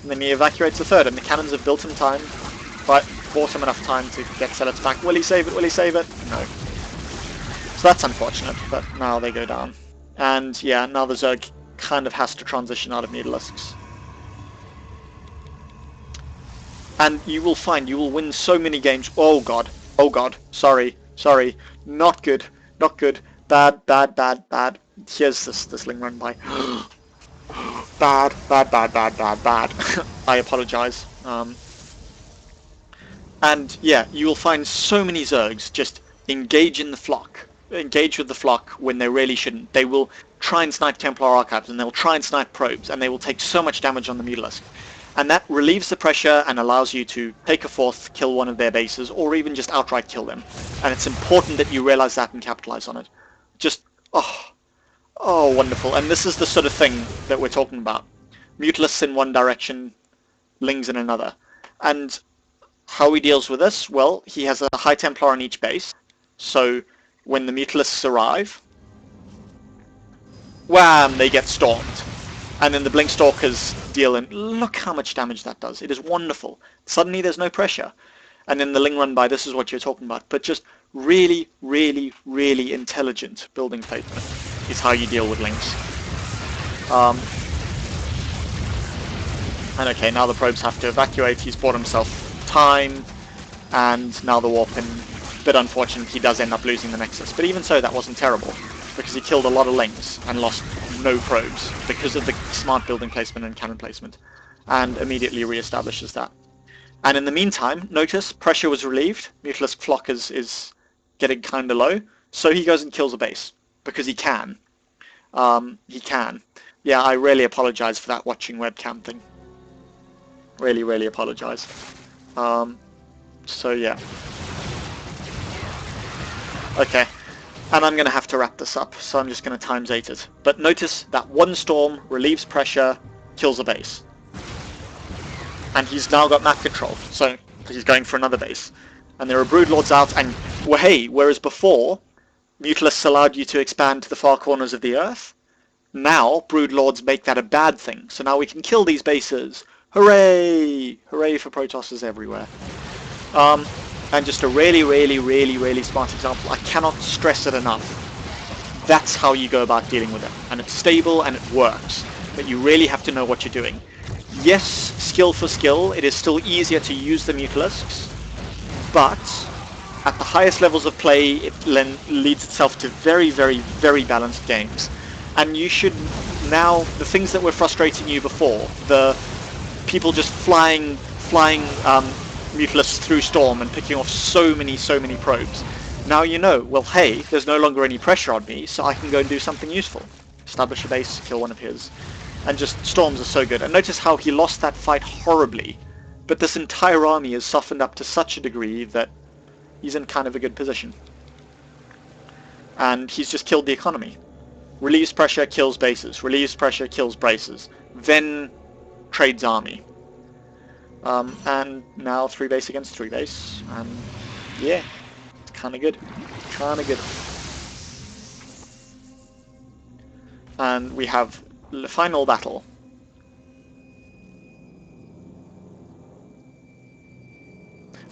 And then he evacuates the third, and the cannons have built him time, but bought him enough time to get Zealots back. Will he save it? Will he save it? No. So that's unfortunate, but now they go down. And yeah, now the Zerg kind of has to transition out of Mutalisks. And you will find you will win so many games. Oh god, sorry, not good, bad. Here's this Ling Run By. Bad. I apologize. And yeah, you will find so many Zergs just engage with the flock when they really shouldn't. They will try and snipe Templar Archives, and they'll try and snipe probes, and they will take so much damage on the Mutalisk. And that relieves the pressure and allows you to take a fourth, kill one of their bases, or even just outright kill them. And it's important that you realize that and capitalize on it. Just, oh, wonderful. And this is the sort of thing that we're talking about. Mutalisks in one direction, Lings in another. And how he deals with this? Well, he has a High Templar on each base. So when the Mutalisks arrive, wham, they get stormed. And then the Blink Stalkers deal in... Look how much damage that does. It is wonderful. Suddenly there's no pressure. And then the Ling Run By, this is what you're talking about. But just really intelligent building placement is how you deal with Lings. And okay, now the probes have to evacuate. He's bought himself time. And now the warp in. Bit unfortunate, he does end up losing the Nexus. But even so, that wasn't terrible. Because he killed a lot of Lings and lost no probes because of the smart building placement and cannon placement, and immediately reestablishes that. And in the meantime, notice pressure was relieved. Mutalisk flock is getting kind of low, so he goes and kills a base because he can. Yeah, I really apologize for that watching webcam thing. Really apologize. So yeah. Okay. And I'm going to have to wrap this up, so I'm just going to ×8 it. But notice that one storm relieves pressure, kills a base. And he's now got map control, so he's going for another base. And there are Broodlords out, and well, hey, whereas before, Mutalisks allowed you to expand to the far corners of the Earth, now Broodlords make that a bad thing. So now we can kill these bases. Hooray! Hooray for Protosses everywhere. And just a really smart example. I cannot stress it enough. That's how you go about dealing with it. And it's stable and it works. But you really have to know what you're doing. Yes, skill for skill, it is still easier to use the Mutalisks. But at the highest levels of play, it leads itself to very balanced games. And you should now, the things that were frustrating you before, the people just flying Mutalisks through Storm and picking off so many probes. Now you know, well hey, there's no longer any pressure on me, so I can go and do something useful. Establish a base, kill one of his. and just Storms are so good. And notice how he lost that fight horribly, but this entire army is softened up to such a degree that he's in kind of a good position. And he's just killed the economy. Relieves pressure, kills bases. Relieves pressure, kills bases. Then trades army. And now 3 base against 3 base. And yeah, it's kind of good. Kind of good. And we have the final battle.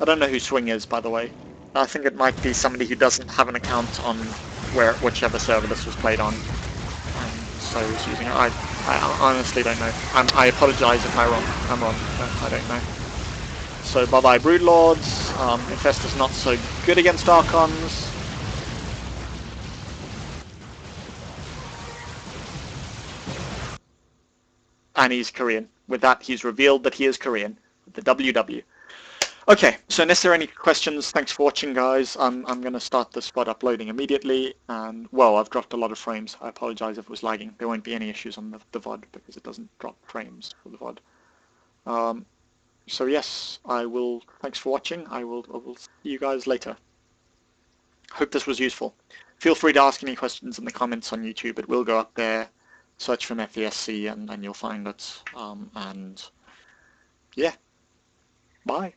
I don't know who Swing is, by the way. I think it might be somebody who doesn't have an account on whichever server this was played on. So is using it. I honestly don't know. I apologise if I'm wrong. I don't know. So bye-bye Broodlords. Infestor's not so good against Archons. And he's Korean. With that, he's revealed that he is Korean. The WW. Okay, so unless there are any questions, thanks for watching, guys. I'm going to start the spot uploading immediately. And, well, I've dropped a lot of frames. I apologize if it was lagging. There won't be any issues on the VOD because it doesn't drop frames for the VOD. So, yes, thanks for watching. I will see you guys later. Hope this was useful. Feel free to ask any questions in the comments on YouTube. It will go up there. Search for MethySC and you'll find it. And, yeah. Bye.